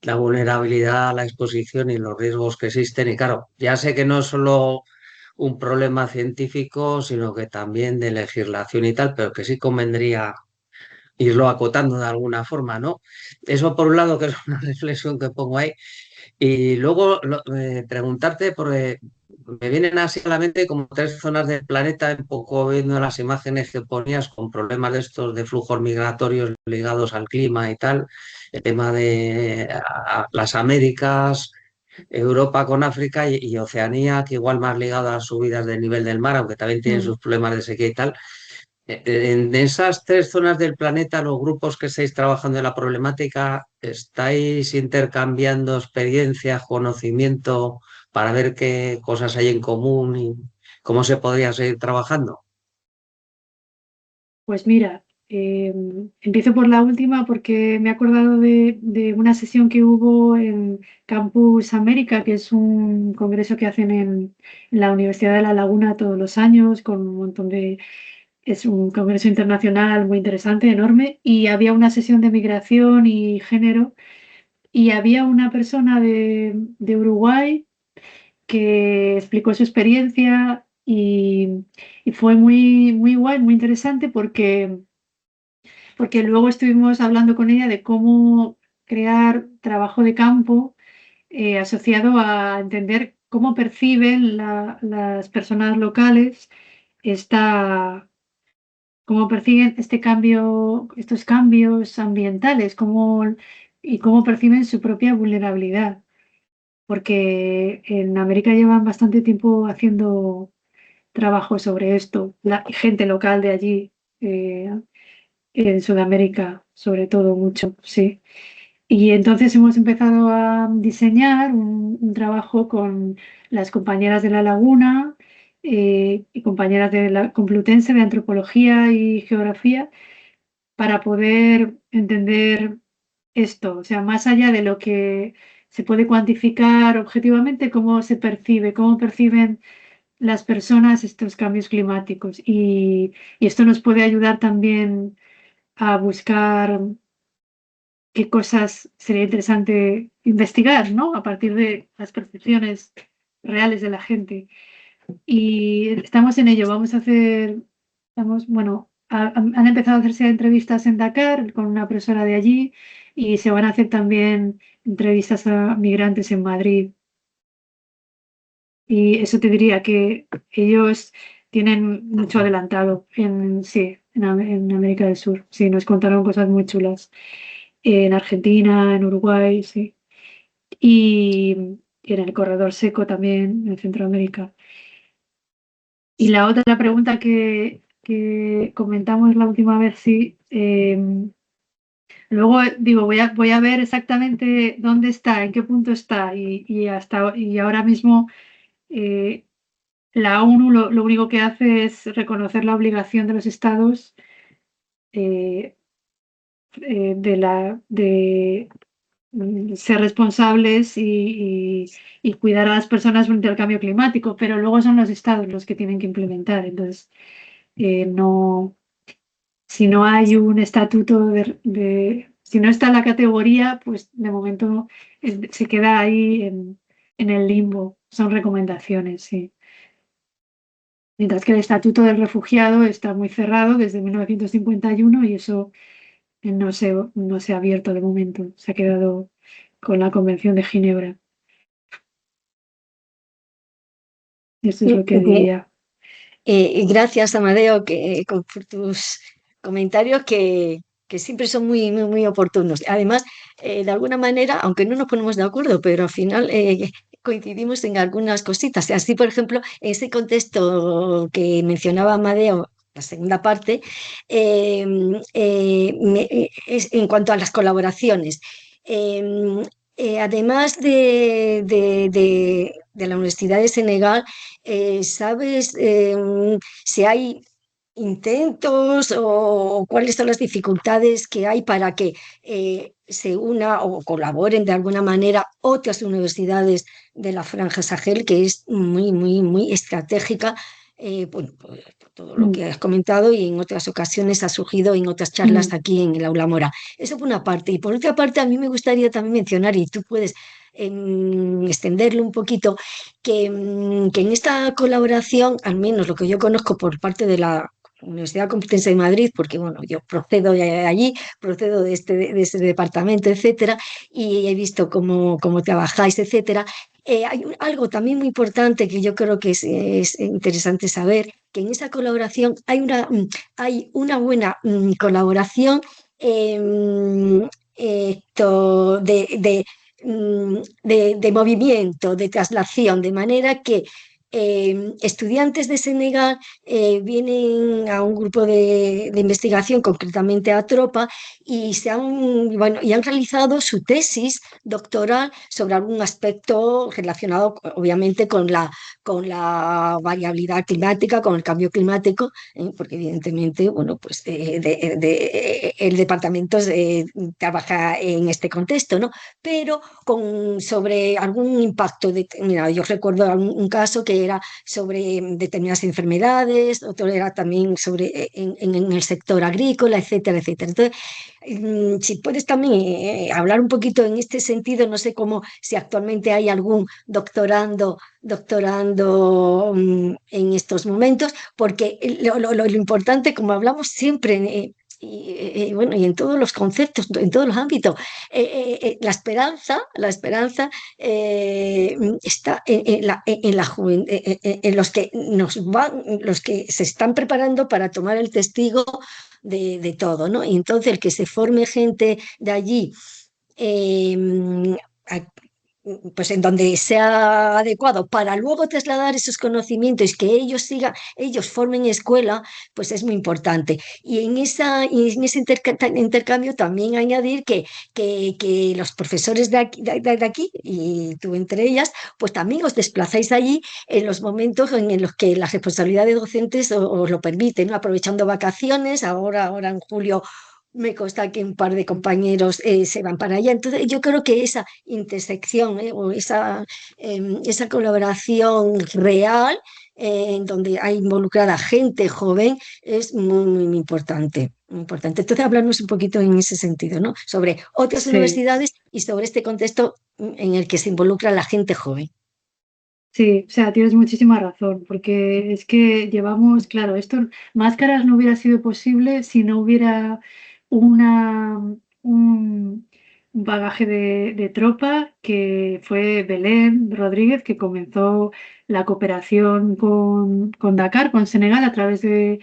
la vulnerabilidad, la exposición y los riesgos que existen. Y claro, ya sé que no es solo un problema científico, sino que también de legislación y tal, pero que sí convendría irlo acotando de alguna forma, ¿no? Eso por un lado, que es una reflexión que pongo ahí. Y luego preguntarte, porque me vienen así a la mente como tres zonas del planeta, un poco viendo las imágenes que ponías con problemas de estos de flujos migratorios ligados al clima y tal, el tema de las Américas, Europa con África y Oceanía, que igual más ligado a las subidas del nivel del mar, aunque también tienen sus problemas de sequía y tal. En esas tres zonas del planeta, los grupos que estáis trabajando en la problemática, ¿estáis intercambiando experiencias, conocimiento para ver qué cosas hay en común y cómo se podría seguir trabajando? Pues mira, empiezo por la última porque me he acordado de una sesión que hubo en Campus América, que es un congreso que hacen en la Universidad de La Laguna todos los años, con un montón de... Es un congreso internacional muy interesante, enorme, y había una sesión de migración y género, y había una persona de Uruguay que explicó su experiencia y fue muy guay, muy interesante porque luego estuvimos hablando con ella de cómo crear trabajo de campo asociado a entender cómo perciben las personas locales esta, cómo perciben estos cambios ambientales, y cómo perciben su propia vulnerabilidad. Porque en América llevan bastante tiempo haciendo trabajo sobre esto, la gente local de allí, en Sudamérica, sobre todo mucho, sí. Y entonces hemos empezado a diseñar un trabajo con las compañeras de La Laguna y compañeras de la Complutense de Antropología y Geografía para poder entender esto, o sea, más allá de lo que se puede cuantificar objetivamente, cómo se percibe, cómo perciben las personas estos cambios climáticos. Y esto nos puede ayudar también a buscar qué cosas sería interesante investigar, ¿no? A partir de las percepciones reales de la gente. Y estamos en ello, bueno, han empezado a hacerse entrevistas en Dakar con una profesora de allí y se van a hacer también entrevistas a migrantes en Madrid. Y eso te diría que ellos tienen mucho adelantado en América del Sur. Sí, nos contaron cosas muy chulas. En Argentina, en Uruguay, sí. Y en el Corredor Seco también, en Centroamérica. Y la otra pregunta que comentamos la última vez, sí. Luego digo, voy a ver exactamente dónde está, en qué punto está. Y ahora mismo la ONU lo único que hace es reconocer la obligación de los estados de ser responsables y cuidar a las personas frente al cambio climático, pero luego son los estados los que tienen que implementar. Entonces, no, si no hay un estatuto si no está en la categoría, pues de momento se queda ahí en el limbo. Son recomendaciones, sí. Mientras que el Estatuto del Refugiado está muy cerrado desde 1951 y eso no se ha abierto de momento. Se ha quedado con la Convención de Ginebra. Eso es lo que diría. Gracias, Amadeo, por tus comentarios que siempre son muy, muy, muy oportunos. Además, de alguna manera, aunque no nos ponemos de acuerdo, pero al final coincidimos en algunas cositas. Así, por ejemplo, en ese contexto que mencionaba Amadeo, la segunda parte, es en cuanto a las colaboraciones. Además de la Universidad de Senegal, ¿sabes si hay intentos o cuáles son las dificultades que hay para que se una o colaboren de alguna manera otras universidades de la Franja Sahel, que es muy, muy, muy estratégica? Bueno, por todo lo que has comentado y en otras ocasiones ha surgido en otras charlas aquí en el Aula Mora. Eso por una parte. Y por otra parte, a mí me gustaría también mencionar, y tú puedes extenderlo un poquito, que en esta colaboración, al menos lo que yo conozco por parte de la Universidad Complutense de Madrid, porque bueno, yo procedo de allí, procedo de este departamento, etcétera, y he visto cómo trabajáis, etcétera. Hay algo también muy importante que yo creo que es interesante saber, que en esa colaboración hay una buena colaboración de movimiento, de traslación, de manera que estudiantes de Senegal vienen a un grupo de investigación, concretamente a Tropa, y han realizado su tesis doctoral sobre algún aspecto relacionado, obviamente, con la variabilidad climática, con el cambio climático, porque evidentemente, bueno, pues el departamento trabaja en este contexto, ¿no? Pero sobre algún impacto. Mira, yo recuerdo un caso que era sobre determinadas enfermedades, otro era también sobre en el sector agrícola, etcétera, etcétera. Entonces, si puedes también hablar un poquito en este sentido, no sé si actualmente hay algún doctorando en estos momentos, porque lo importante, como hablamos siempre, bueno, y en todos los conceptos, en todos los ámbitos, la esperanza está en los que se están preparando para tomar el testigo de todo, ¿no? Y entonces el que se forme gente de allí, pues en donde sea adecuado para luego trasladar esos conocimientos, que ellos formen escuela, pues es muy importante. Y en ese intercambio también añadir que los profesores de aquí, y tú entre ellas, pues también os desplazáis allí en los momentos en los que la responsabilidad de docentes os lo permite, ¿no? Aprovechando vacaciones, ahora en julio me consta que un par de compañeros se van para allá. Entonces, yo creo que esa intersección o esa colaboración real, en donde hay involucrada gente joven, es muy, muy, muy importante. Muy importante. Entonces, hablarnos un poquito en ese sentido, ¿no? Sobre otras universidades y sobre este contexto en el que se involucra la gente joven. Sí, o sea, tienes muchísima razón, porque es que llevamos, claro, máscaras no hubiera sido posible si no hubiera un un bagaje de tropa, que fue Belén Rodríguez, que comenzó la cooperación con Dakar, con Senegal, a través de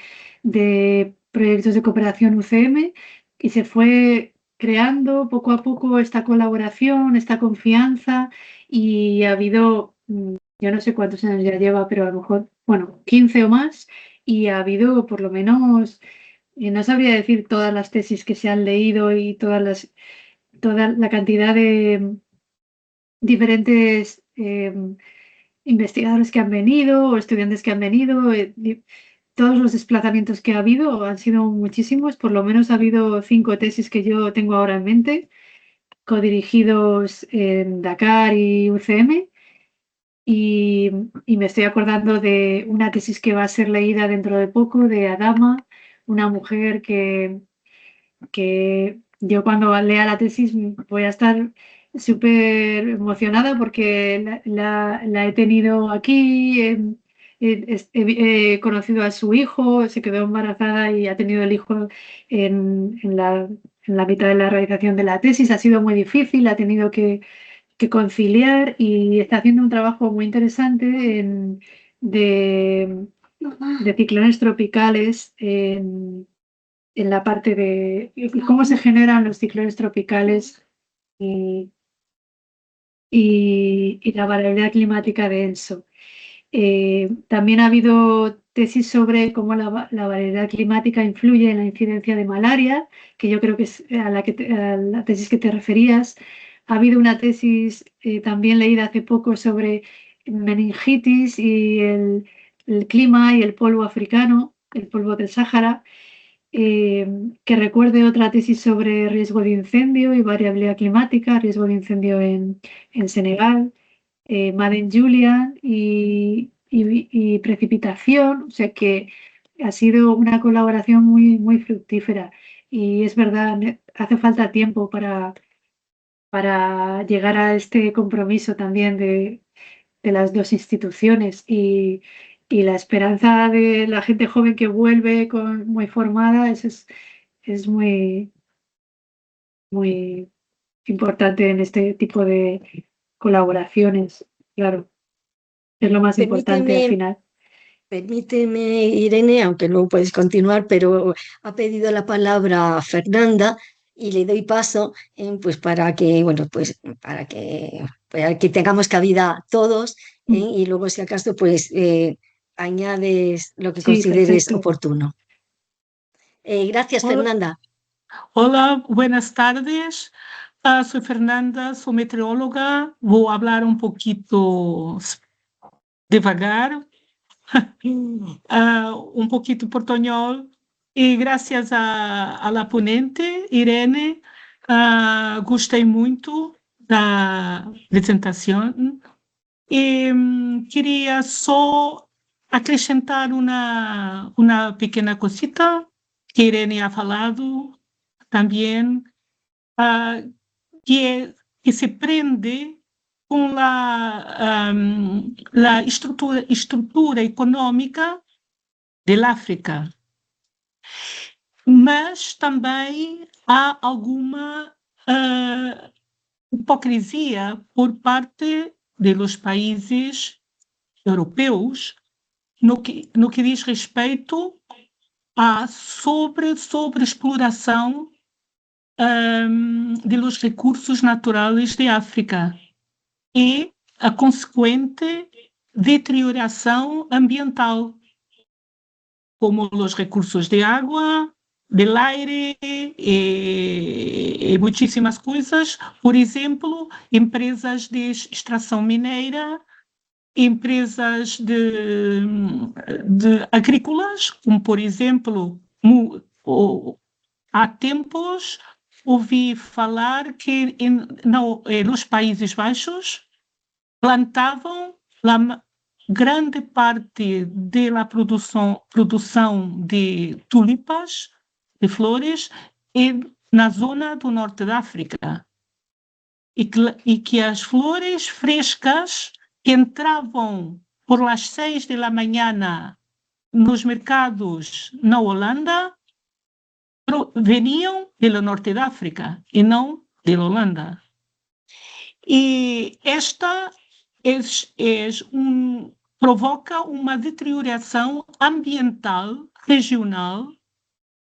proyectos de cooperación UCM, y se fue creando poco a poco esta colaboración, esta confianza, y ha habido, yo no sé cuántos años ya lleva, pero a lo mejor, bueno, 15 o más, y ha habido por lo menos, no sabría decir todas las tesis que se han leído y toda la cantidad de diferentes investigadores que han venido o estudiantes que han venido, todos los desplazamientos que ha habido han sido muchísimos, por lo menos ha habido 5 tesis que yo tengo ahora en mente, codirigidos en Dakar y UCM, y me estoy acordando de una tesis que va a ser leída dentro de poco, de Adama, una mujer que yo cuando lea la tesis voy a estar súper emocionada porque la he tenido aquí, he conocido a su hijo, se quedó embarazada y ha tenido el hijo en la mitad de la realización de la tesis. Ha sido muy difícil, ha tenido que conciliar, y está haciendo un trabajo muy interesante de ciclones tropicales en la parte de cómo se generan los ciclones tropicales y, y la variabilidad climática de ENSO. También ha habido tesis sobre cómo la variabilidad climática influye en la incidencia de malaria, que yo creo que es a la tesis que te referías. Ha habido una tesis también leída hace poco sobre meningitis y el clima y el polvo africano, el polvo del Sáhara. Que recuerde otra tesis sobre riesgo de incendio y variabilidad climática, riesgo de incendio en Senegal, Madden Julian y precipitación, o sea que ha sido una colaboración muy, muy fructífera, y es verdad, hace falta tiempo para llegar a este compromiso también de las dos instituciones, y la esperanza de la gente joven que vuelve muy formada es muy, muy importante en este tipo de colaboraciones. Claro, es lo más importante al Permíteme, final. permíteme, Irene, aunque luego puedes continuar, pero ha pedido la palabra Fernanda y le doy paso, pues para que, bueno, pues para que tengamos cabida todos, y luego si acaso pues añades lo que Sí, consideres perfecto. oportuno. Gracias, Hola, Fernanda. hola, buenas tardes. Soy Fernanda, soy meteoróloga. Voy a hablar un poquito devagar, un poquito portuñol. Y gracias a la ponente, Irene, gostei muito da apresentação. E queria só acrescentar uma pequena cosita que Irene ha falado también, que se prende con la estructura económica del África, mas também há alguma hipocrisia por parte dos países europeus no que diz respeito à sobreexploração de los recursos naturais de África e a consequente deterioração ambiental, como os recursos de água, del aire e muitíssimas coisas. Por exemplo, empresas de extração mineira, empresas de agrícolas, como por exemplo, há tempos ouvi falar que nos Países Baixos plantavam grande parte da produção de tulipas, de flores, na zona do norte da África. E que as flores frescas que entravam por las 6 da manhã nos mercados na Holanda veniam do norte da África e não de Holanda. Y esta provoca uma deterioração ambiental regional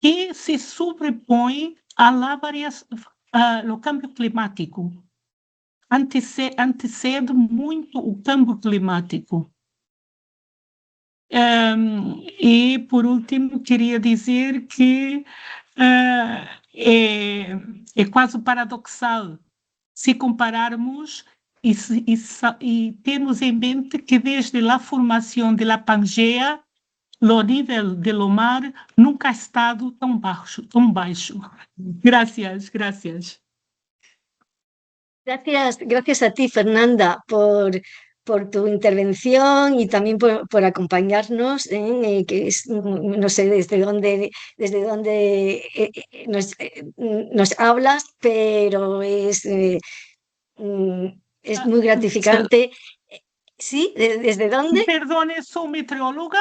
que se sobrepõe ao câmbio climático. Antecede muito o câmbio climático. E, por último, queria dizer que é quase paradoxal se compararmos e termos em mente que desde a formação da Pangaea, o nível do mar nunca ha estado tão baixo. Gracias. Gracias a ti, Fernanda, por tu intervención y también por acompañarnos, que es, no sé desde dónde nos hablas, pero es muy gratificante. ¿Sí? ¿Desde dónde? Perdone, sou meteoróloga,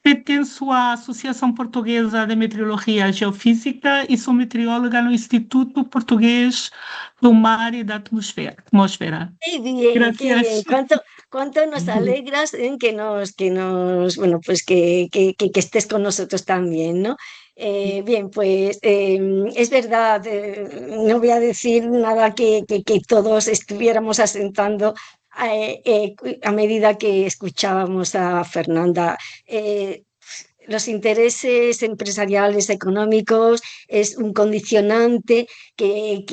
pertenço à Associação Portuguesa de Meteorologia Geofísica e sou meteoróloga no Instituto Português do Mar e da Atmosfera. Qué bien, Gracias. qué bien. ¿Cuánto nos alegras en que bueno, pues que estés con nosotros también, ¿no? Bien, pues es verdad, no voy a decir nada que todos estuviéramos asentando a medida que escuchábamos a Fernanda. Los intereses empresariales, económicos, es un condicionante que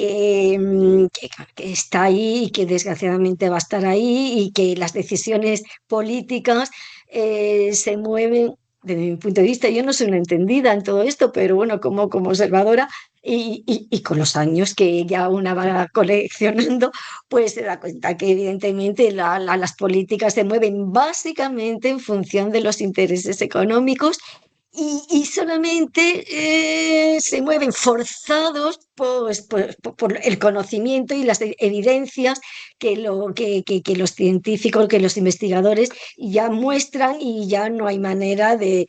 está ahí y que desgraciadamente va a estar ahí, y que las decisiones políticas se mueven. Desde mi punto de vista, yo no soy una entendida en todo esto, pero bueno, como observadora y con los años que ya una va coleccionando, pues se da cuenta que evidentemente las políticas se mueven básicamente en función de los intereses económicos, y solamente se mueven forzados pues, por el conocimiento y las evidencias que los científicos, que los investigadores ya muestran, y ya no hay manera de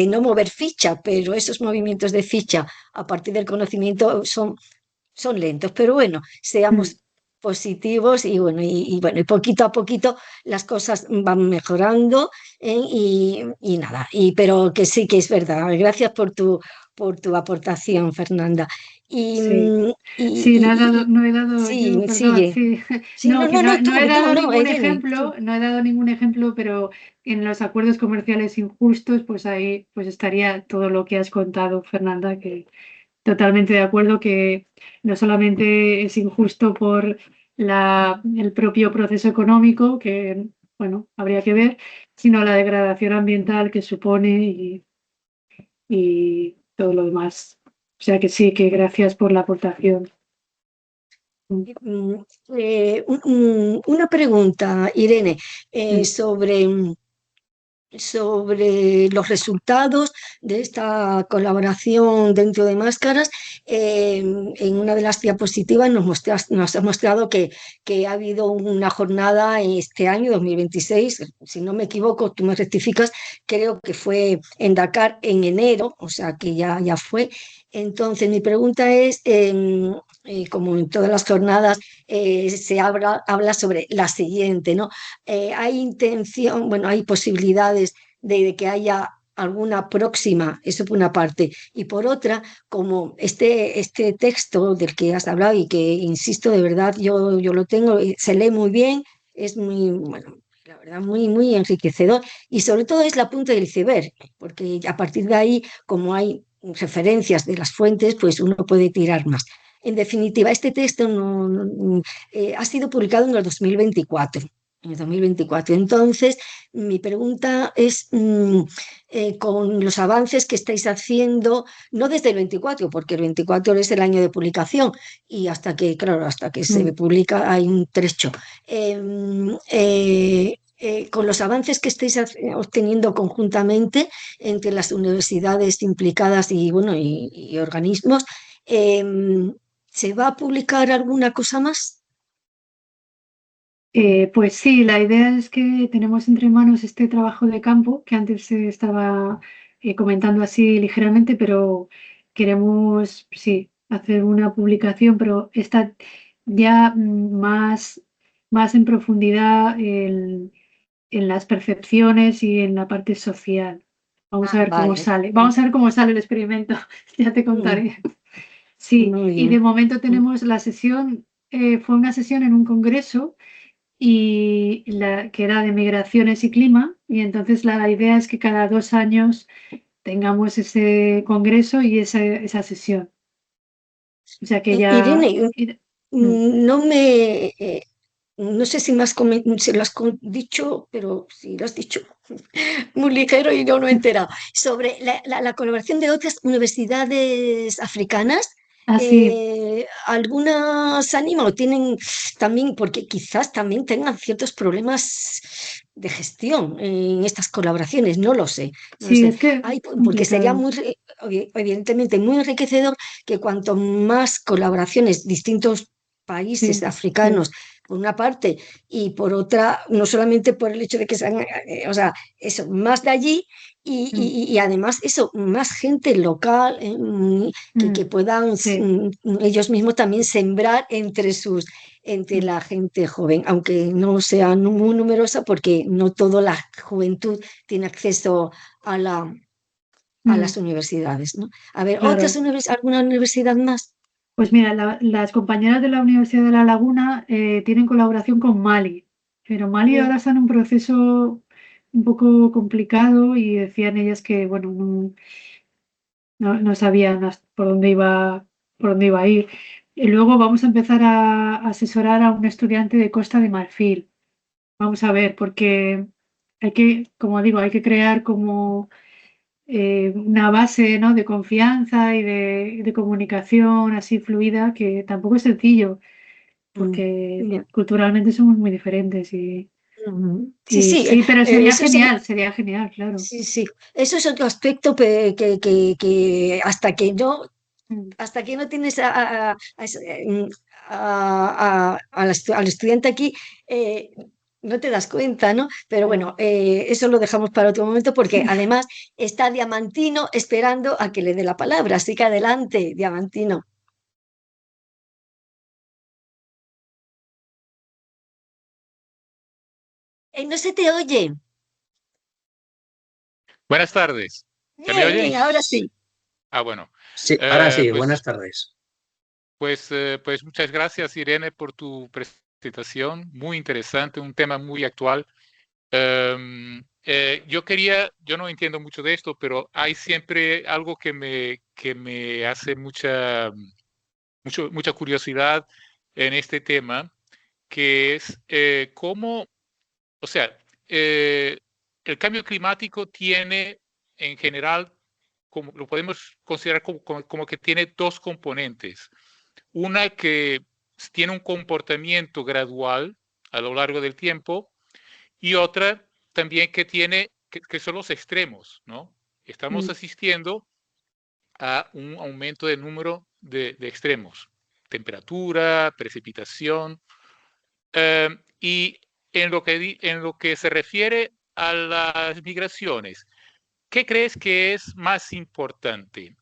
no mover ficha, pero esos movimientos de ficha a partir del conocimiento son lentos. Pero bueno, seamos positivos y bueno, y poquito a poquito las cosas van mejorando, y nada, pero que sí que es verdad. Gracias por tu aportación, Fernanda. No he dado sí, perdón, sigue. sí. Sí, No, que no he dado ningún Irene, ejemplo, no he dado ningún ejemplo, pero en los acuerdos comerciales injustos, pues ahí pues estaría todo lo que has contado, Fernanda, que totalmente de acuerdo, que no solamente es injusto por el propio proceso económico, que bueno, habría que ver, sino la degradación ambiental que supone y todo lo demás. O sea que sí, que gracias por la aportación. Una pregunta, Irene, sobre los resultados de esta colaboración dentro de Máscaras. En una de las diapositivas nos has mostrado que ha habido una jornada este año, 2026, si no me equivoco, tú me rectificas, creo que fue en Dakar en enero, o sea que ya fue. Entonces mi pregunta es, como en todas las jornadas, se habla sobre la siguiente, ¿no? Hay intención, bueno, hay posibilidades de que haya alguna próxima, eso por una parte, y por otra, como este texto del que has hablado y que, insisto, de verdad, yo lo tengo, se lee muy bien, es muy, bueno, la verdad, muy enriquecedor, y sobre todo es la punta del iceberg, porque a partir de ahí, como hay referencias de las fuentes, pues uno puede tirar más. En definitiva, este texto ha sido publicado en el 2024. Entonces, mi pregunta es, con los avances que estáis haciendo, no desde el 24, porque el 24 es el año de publicación, y hasta que se publica hay un trecho. Con los avances que estáis obteniendo conjuntamente entre las universidades implicadas y organismos, ¿se va a publicar alguna cosa más? Pues sí, la idea es que tenemos entre manos este trabajo de campo que antes se estaba comentando así ligeramente, pero queremos, sí, hacer una publicación, pero está ya más en profundidad en las percepciones y en la parte social. Vamos a ver cómo Vale. sale. Vamos a ver cómo sale el experimento. Ya te contaré. Sí, Muy y de bien. momento tenemos la sesión, fue una sesión en un congreso y que era de migraciones y clima, y entonces la idea es que cada 2 años tengamos ese congreso y esa sesión. O sea que ya... Irene, no me, no sé si si lo has dicho, pero si lo has dicho muy ligero y yo no he enterado, sobre la colaboración de otras universidades africanas. Así, Algunas animan o tienen también, porque quizás también tengan ciertos problemas de gestión en estas colaboraciones, no lo sé, no lo sí, sé. es que Ay, es porque sería complicado. evidentemente muy enriquecedor que cuanto más colaboraciones, distintos países Sí, sí. africanos, por una parte, y por otra, no solamente por el hecho de que sean, o sea, eso, más de allí, y además eso, más gente local, que puedan Sí, ellos mismos también sembrar entre la gente joven, aunque no sea muy numerosa, porque no toda la juventud tiene acceso a las universidades, ¿no? A ver, claro. ¿alguna universidad más? Pues mira, las compañeras de la Universidad de La Laguna tienen colaboración con Mali, pero Mali Mm, ahora está en un proceso un poco complicado y decían ellas que, bueno, no sabían por dónde iba a ir. Y luego vamos a empezar a asesorar a un estudiante de Costa de Marfil. Vamos a ver, porque como digo, hay que crear como una base, ¿no?, de confianza y de comunicación así fluida, que tampoco es sencillo, porque bien. culturalmente somos muy diferentes Sí, y sí, sí, pero eso es, sería genial, claro. sí, sí, eso es otro aspecto que Mm. hasta que no tienes al estudiante aquí, eh, no te das cuenta, ¿no? Pero Claro. bueno, eso lo dejamos para otro momento porque además está Diamantino esperando a que le dé la palabra, así que adelante, Diamantino. No se te oye. Buenas tardes. ¿Ya me Bien, oyen? bien, ahora sí. Ah, bueno. Sí, ahora sí, buenas Pues, tardes. pues muchas gracias, Irene, por tu presentación. Muy interesante, un tema muy actual. Yo no entiendo mucho de esto, pero hay siempre algo que me hace mucha curiosidad en este tema, que es cómo, o sea, el cambio climático tiene en general, como lo podemos considerar como que tiene dos componentes. Una que tiene un comportamiento gradual a lo largo del tiempo y otra también que son los extremos, ¿no? Estamos Mm. asistiendo a un aumento del número de extremos, temperatura, precipitación, y en lo que se refiere a las migraciones, ¿qué crees que es más importante?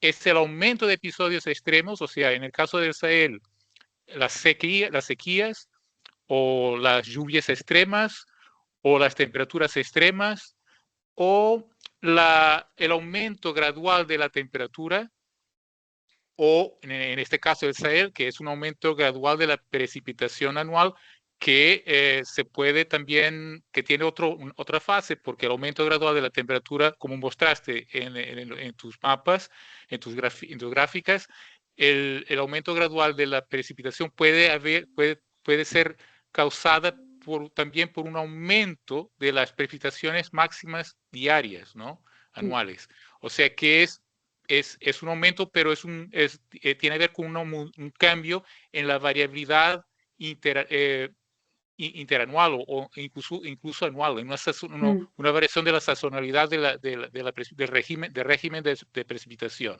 ¿Es el aumento de episodios extremos, o sea, en el caso del Sahel, las sequías o las lluvias extremas o las temperaturas extremas o el aumento gradual de la temperatura o en este caso el Sahel, que es un aumento gradual de la precipitación anual que se puede también, que tiene otra fase, porque el aumento gradual de la temperatura, como mostraste en tus mapas, en tus gráficas, el aumento gradual de la precipitación puede ser causada también por un aumento de las precipitaciones máximas diarias, ¿no? Anuales. O sea que es un aumento, pero tiene que ver con un cambio en la variabilidad interanual o incluso anual, en una variación de la sazonalidad del régimen de precipitación.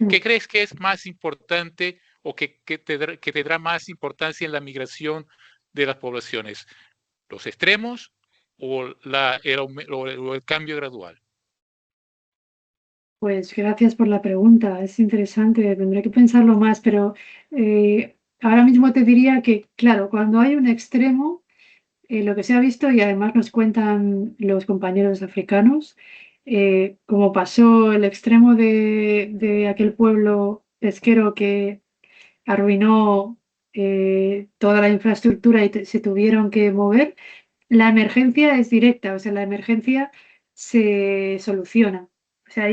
¿Qué crees que es más importante o que tendrá más importancia en la migración de las poblaciones? ¿Los extremos o el cambio gradual? Pues gracias por la pregunta, es interesante, tendré que pensarlo más, pero ahora mismo te diría que, claro, cuando hay un extremo, lo que se ha visto, y además nos cuentan los compañeros africanos, como pasó el extremo de aquel pueblo pesquero que arruinó toda la infraestructura y se tuvieron que mover, la emergencia es directa, o sea, la emergencia se soluciona. O sea,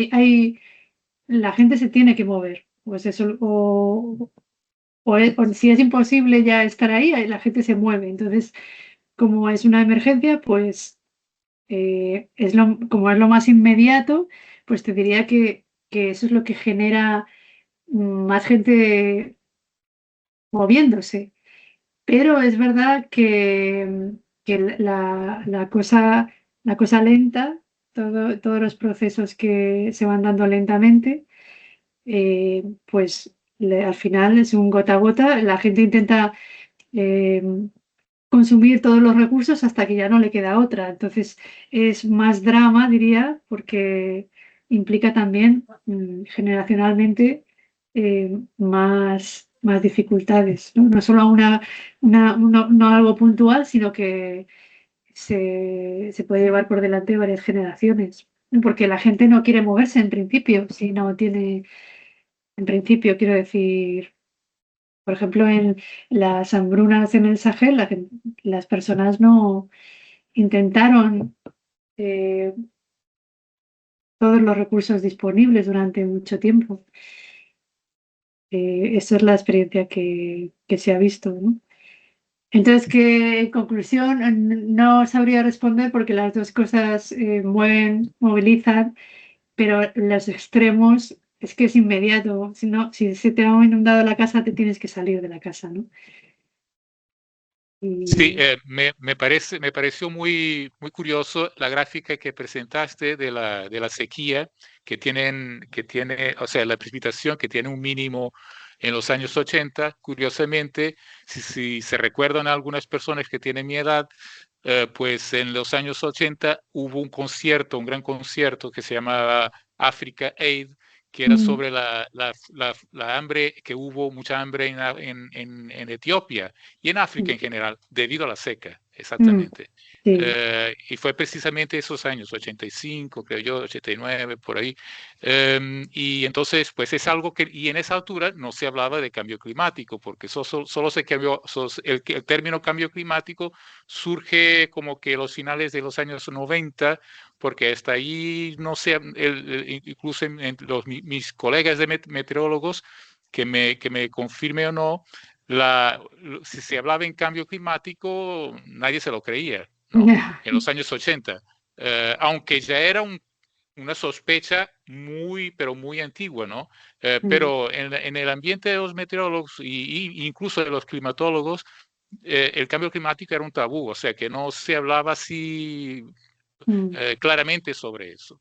la gente se tiene que mover. Pues eso, o si es imposible ya estar ahí, la gente se mueve. Entonces, como es una emergencia, pues como es lo más inmediato, pues te diría que eso es lo que genera más gente moviéndose. Pero es verdad que la cosa lenta, todos los procesos que se van dando lentamente, pues al final es un gota a gota. La gente intenta eh, consumir todos los recursos hasta que ya no le queda otra. Entonces es más drama, diría, porque implica también generacionalmente más dificultades, ¿no? No solo no algo puntual, sino que se puede llevar por delante varias generaciones. Porque la gente no quiere moverse en principio, si no tiene, en principio, quiero decir, por ejemplo, en las hambrunas en el Sahel, las personas no intentaron eh, todos los recursos disponibles durante mucho tiempo. Esa es la experiencia que se ha visto, ¿no? Entonces, que en conclusión, no sabría responder porque las dos cosas movilizan, pero los extremos es que es inmediato. Si no, si se te ha inundado la casa, te tienes que salir de la casa, ¿no? Sí, me pareció muy curioso la gráfica que presentaste de la sequía que tiene, o sea, la precipitación que tiene un mínimo en los años 80. Curiosamente, si se recuerdan a algunas personas que tienen mi edad, pues en los años 80 hubo un gran concierto que se llamaba Africa Aid, que era sobre la hambre, que hubo mucha hambre en Etiopía y en África en general, debido a la seca, exactamente. Sí. Y fue precisamente esos años, 85, creo yo, 89, por ahí. Y entonces, pues es algo y en esa altura no se hablaba de cambio climático, porque solo se cambió, el término cambio climático surge como que a los finales de los años 90, porque hasta ahí, no sé, incluso mis colegas de meteorólogos, que me confirme o no, si se hablaba en cambio climático, nadie se lo creía, ¿no? En los años 80, aunque ya era una sospecha pero muy antigua, ¿no? Pero en el ambiente de los meteorólogos y incluso de los climatólogos, el cambio climático era un tabú, o sea que no se hablaba así claramente sobre eso.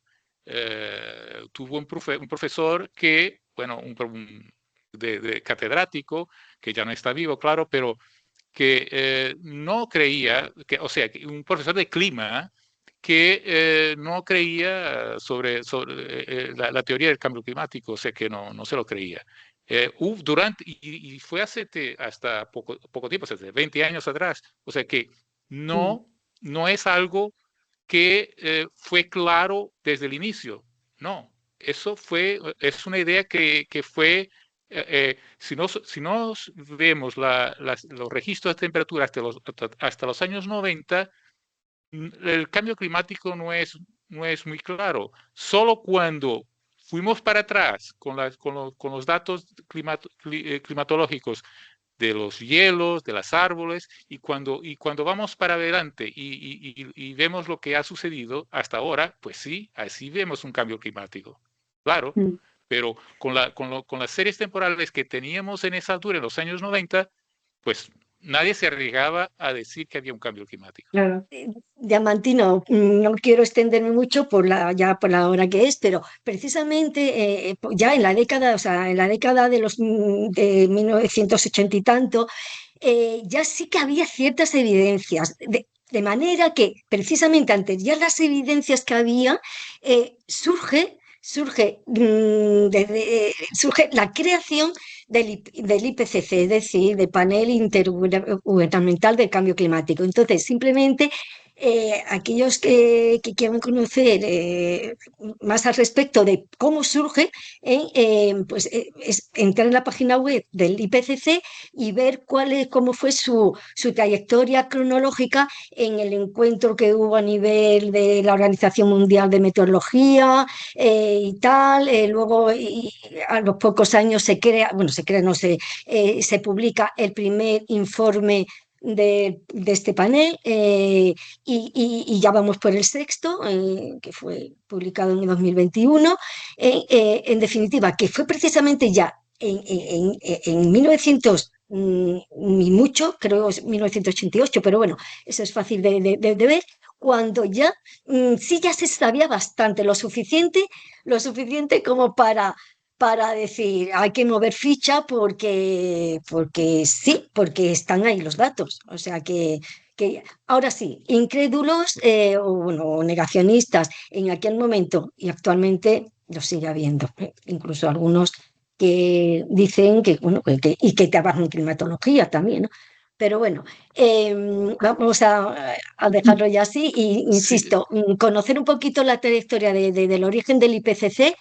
Tuvo un profesor que, bueno, de catedrático, que ya no está vivo, claro, pero que no creía, o sea, un profesor de clima que no creía sobre la teoría del cambio climático, o sea, que no se lo creía. Y fue hasta poco tiempo, hace 20 años atrás, o sea que no es algo que fue claro desde el inicio. No, es una idea que fue, si nos vemos los registros de temperatura hasta los años 90, el cambio climático no es muy claro. Solo cuando fuimos para atrás con los datos climatológicos de los hielos, de los árboles, y cuando vamos para adelante y vemos lo que ha sucedido hasta ahora, pues sí, así vemos un cambio climático, claro, pero con las series temporales que teníamos en esa altura en los años 90, pues nadie se arriesgaba a decir que había un cambio climático. Claro. Diamantino, no quiero extenderme mucho ya por la hora que es, pero precisamente ya en la década, o sea, en la década de 1980 y tanto, ya sí que había ciertas evidencias, de manera que precisamente ante ya las evidencias que había, surge surge, surge la creación del IPCC, es decir, del Panel Intergubernamental del Cambio Climático. Entonces, simplemente aquellos que quieran conocer más al respecto de cómo surge, pues es entrar en la página web del IPCC y ver cómo fue su trayectoria cronológica en el encuentro que hubo a nivel de la Organización Mundial de Meteorología y tal. Luego, a los pocos años se crea, bueno, se publica el primer informe de este panel y ya vamos por el sexto, que fue publicado en 2021. En definitiva, que fue precisamente ya en 1900 ni mucho, creo 1988, pero bueno, eso es fácil de ver, cuando ya sí ya se sabía bastante, lo suficiente como para decir, hay que mover ficha porque sí, porque están ahí los datos. O sea que ahora sí, incrédulos o negacionistas en aquel momento y actualmente lo sigue habiendo, incluso algunos que dicen que, bueno, y que trabajan en climatología también, ¿no? Pero bueno, vamos a dejarlo ya así. Y insisto, conocer un poquito la trayectoria del origen del IPCC,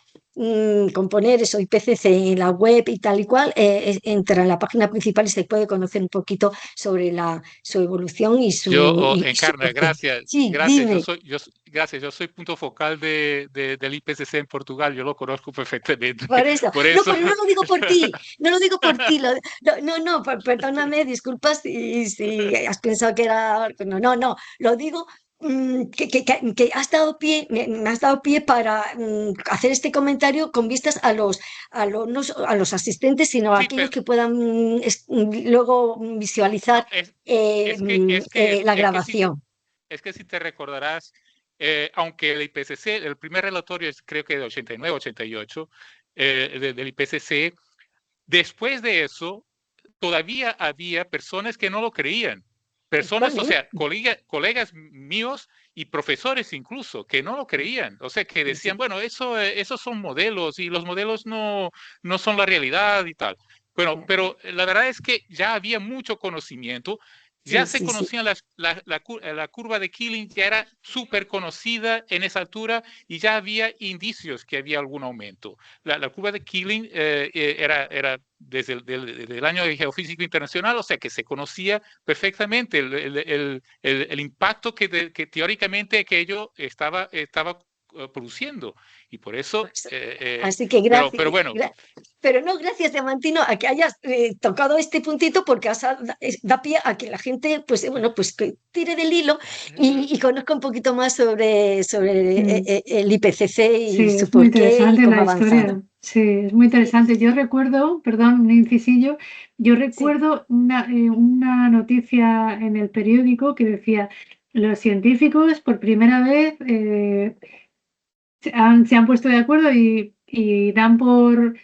componer eso, IPCC en la web y tal y cual, entra en la página principal y se puede conocer un poquito sobre su evolución y su Encarna, gracias. Sí, gracias. dime. Gracias. Yo soy punto focal del IPCC en Portugal. Yo lo conozco perfectamente. Por eso. Por eso. No, pero no lo digo por ti. No lo digo por ti. No, perdóname, disculpas si has pensado que era. No. Lo digo que has dado pie, me has dado pie para hacer este comentario con vistas no a los asistentes, sino a Sí, aquellos que puedan luego visualizar la grabación. Es que si te recordarás, aunque el IPCC, el primer relatorio es creo que de 89, 88, del IPCC, después de eso, todavía había personas que no lo creían. Personas, o sea, colegas míos y profesores incluso, que no lo creían. O sea, que decían, bueno, esos son modelos y los modelos no son la realidad y tal. Bueno, pero la verdad es que ya había mucho conocimiento. Ya se conocían la curva de Killing, ya era súper conocida en esa altura y ya había indicios que había algún aumento. La curva de Killing era desde el año de Geofísica Internacional, o sea que se conocía perfectamente el impacto que teóricamente aquello estaba produciendo. Y por eso... Así que gracias. Pero bueno. Pero no, gracias, Diamantino, a que hayas tocado este puntito, porque da pie a que la gente, pues bueno, pues que tire del hilo y conozca un poquito más sobre el IPCC y su porqué y cómo ha avanzado. Sí, es muy interesante. Yo recuerdo, perdón, un incisillo, yo recuerdo una noticia en el periódico que decía, los científicos por primera vez se han puesto de acuerdo y dan por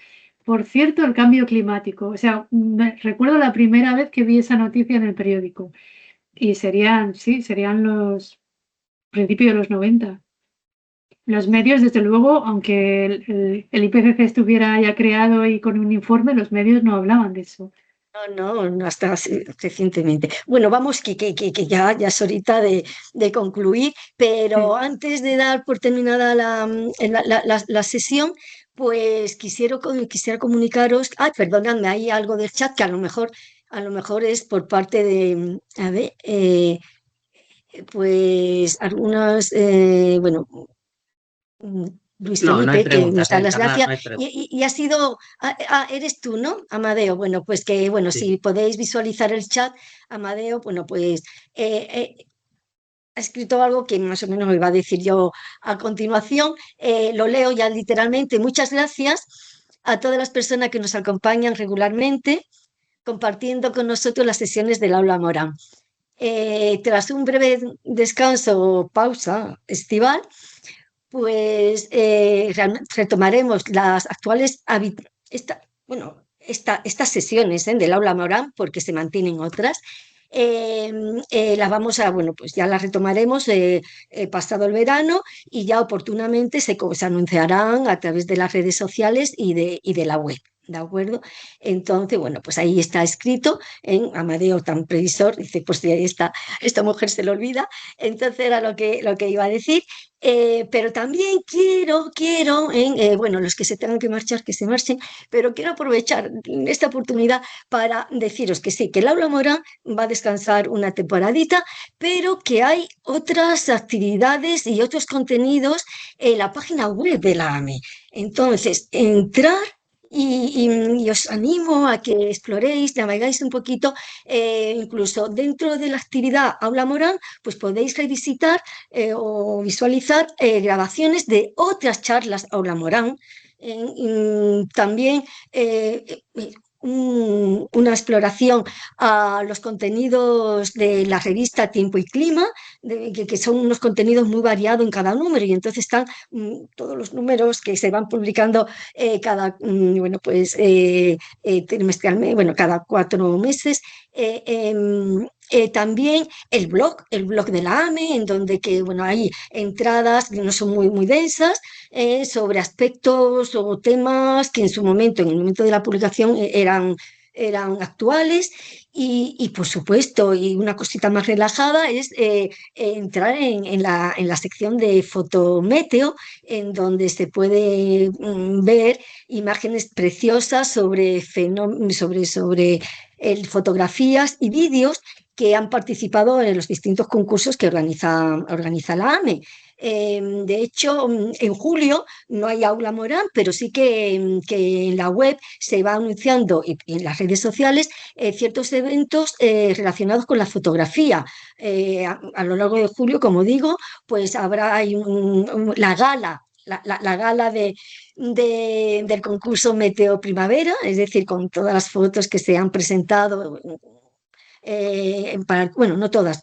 cierto el cambio climático. O sea, recuerdo la primera vez que vi esa noticia en el periódico y serían los principios de los 90. Los medios, desde luego, aunque el IPCC estuviera ya creado y con un informe, los medios no hablaban de eso. No, hasta recientemente. Bueno, vamos, que ya es horita de concluir, pero antes de dar por terminada la sesión, pues quisiera comunicaros, perdonadme, hay algo del chat que a lo mejor es por parte de, a ver, pues algunas, bueno, Luis Felipe, que nos da las gracias, y ha sido, eres tú, ¿no, Amadeo? Bueno, pues que, bueno, sí. Si podéis visualizar el chat, Amadeo, bueno, pues ha escrito algo que más o menos me iba a decir yo a continuación, lo leo ya literalmente. Muchas gracias a todas las personas que nos acompañan regularmente, compartiendo con nosotros las sesiones del Aula Morán. Tras un breve descanso o pausa estival, pues retomaremos las actuales estas sesiones del Aula Morán, porque se mantienen otras, la vamos a, bueno, pues ya la retomaremos pasado el verano y ya oportunamente se anunciarán a través de las redes sociales y de la web. ¿De acuerdo? Entonces, bueno, pues ahí está escrito en Amadeo tan previsor, dice, pues ya esta mujer se lo olvida. Entonces era lo que iba a decir. Pero también quiero, bueno, los que se tengan que marchar, que se marchen, pero quiero aprovechar esta oportunidad para deciros que sí, que el Aula Morán va a descansar una temporadita, pero que hay otras actividades y otros contenidos en la página web de la AME. Entonces, entrar y os animo a que exploréis, navegáis un poquito, incluso dentro de la actividad Aula Morán, pues podéis revisitar o visualizar grabaciones de otras charlas Aula Morán. También una exploración a los contenidos de la revista Tiempo y Clima, que son unos contenidos muy variados en cada número, y entonces están todos los números que se van publicando bueno, pues trimestralmente, bueno, cada 4 meses. También el blog de la AME, en donde bueno, hay entradas que no son muy densas, sobre aspectos o temas que en el momento de la publicación eran actuales. Y por supuesto, y una cosita más relajada es entrar en la sección de fotometeo, en donde se puede ver imágenes preciosas sobre fotografías y vídeos que han participado en los distintos concursos que organiza la AME. De hecho, en julio no hay Aula Morán, pero sí que en la web se va anunciando y en las redes sociales ciertos eventos relacionados con la fotografía. A lo largo de julio, como digo, pues habrá la gala. La gala del concurso Meteo Primavera, es decir, con todas las fotos que se han presentado, bueno, no todas,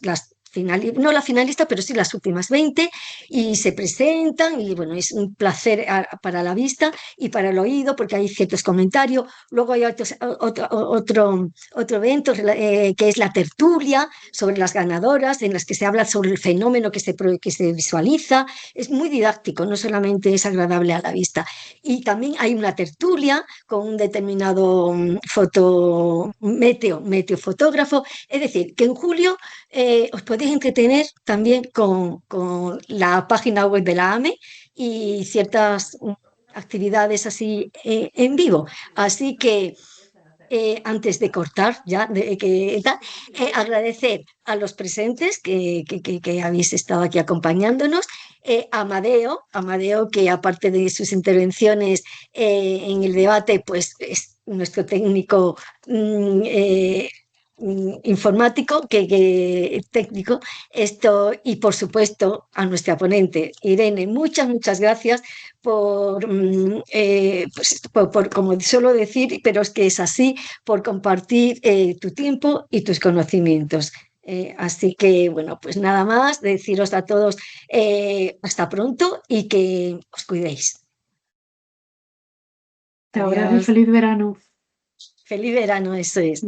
no la finalista, pero sí las últimas 20, y se presentan, y bueno, es un placer para la vista y para el oído, porque hay ciertos comentarios. Luego hay otro evento que es la tertulia sobre las ganadoras, en las que se habla sobre el fenómeno que se visualiza. Es muy didáctico, no solamente es agradable a la vista. Y también hay una tertulia con un determinado meteofotógrafo. Es decir, que en julio os podéis entretener también con la página web de la AME y ciertas actividades así en vivo. Así que antes de cortar ya, agradecer a los presentes que habéis estado aquí acompañándonos, Amadeo, que aparte de sus intervenciones en el debate, pues es nuestro técnico informático, técnico, y por supuesto a nuestra ponente Irene, muchas gracias por, como suelo decir, pero es que es así, por compartir tu tiempo y tus conocimientos. Así que, bueno, pues nada más, deciros a todos hasta pronto y que os cuidéis. Ahora, feliz verano. Feliz verano, eso es.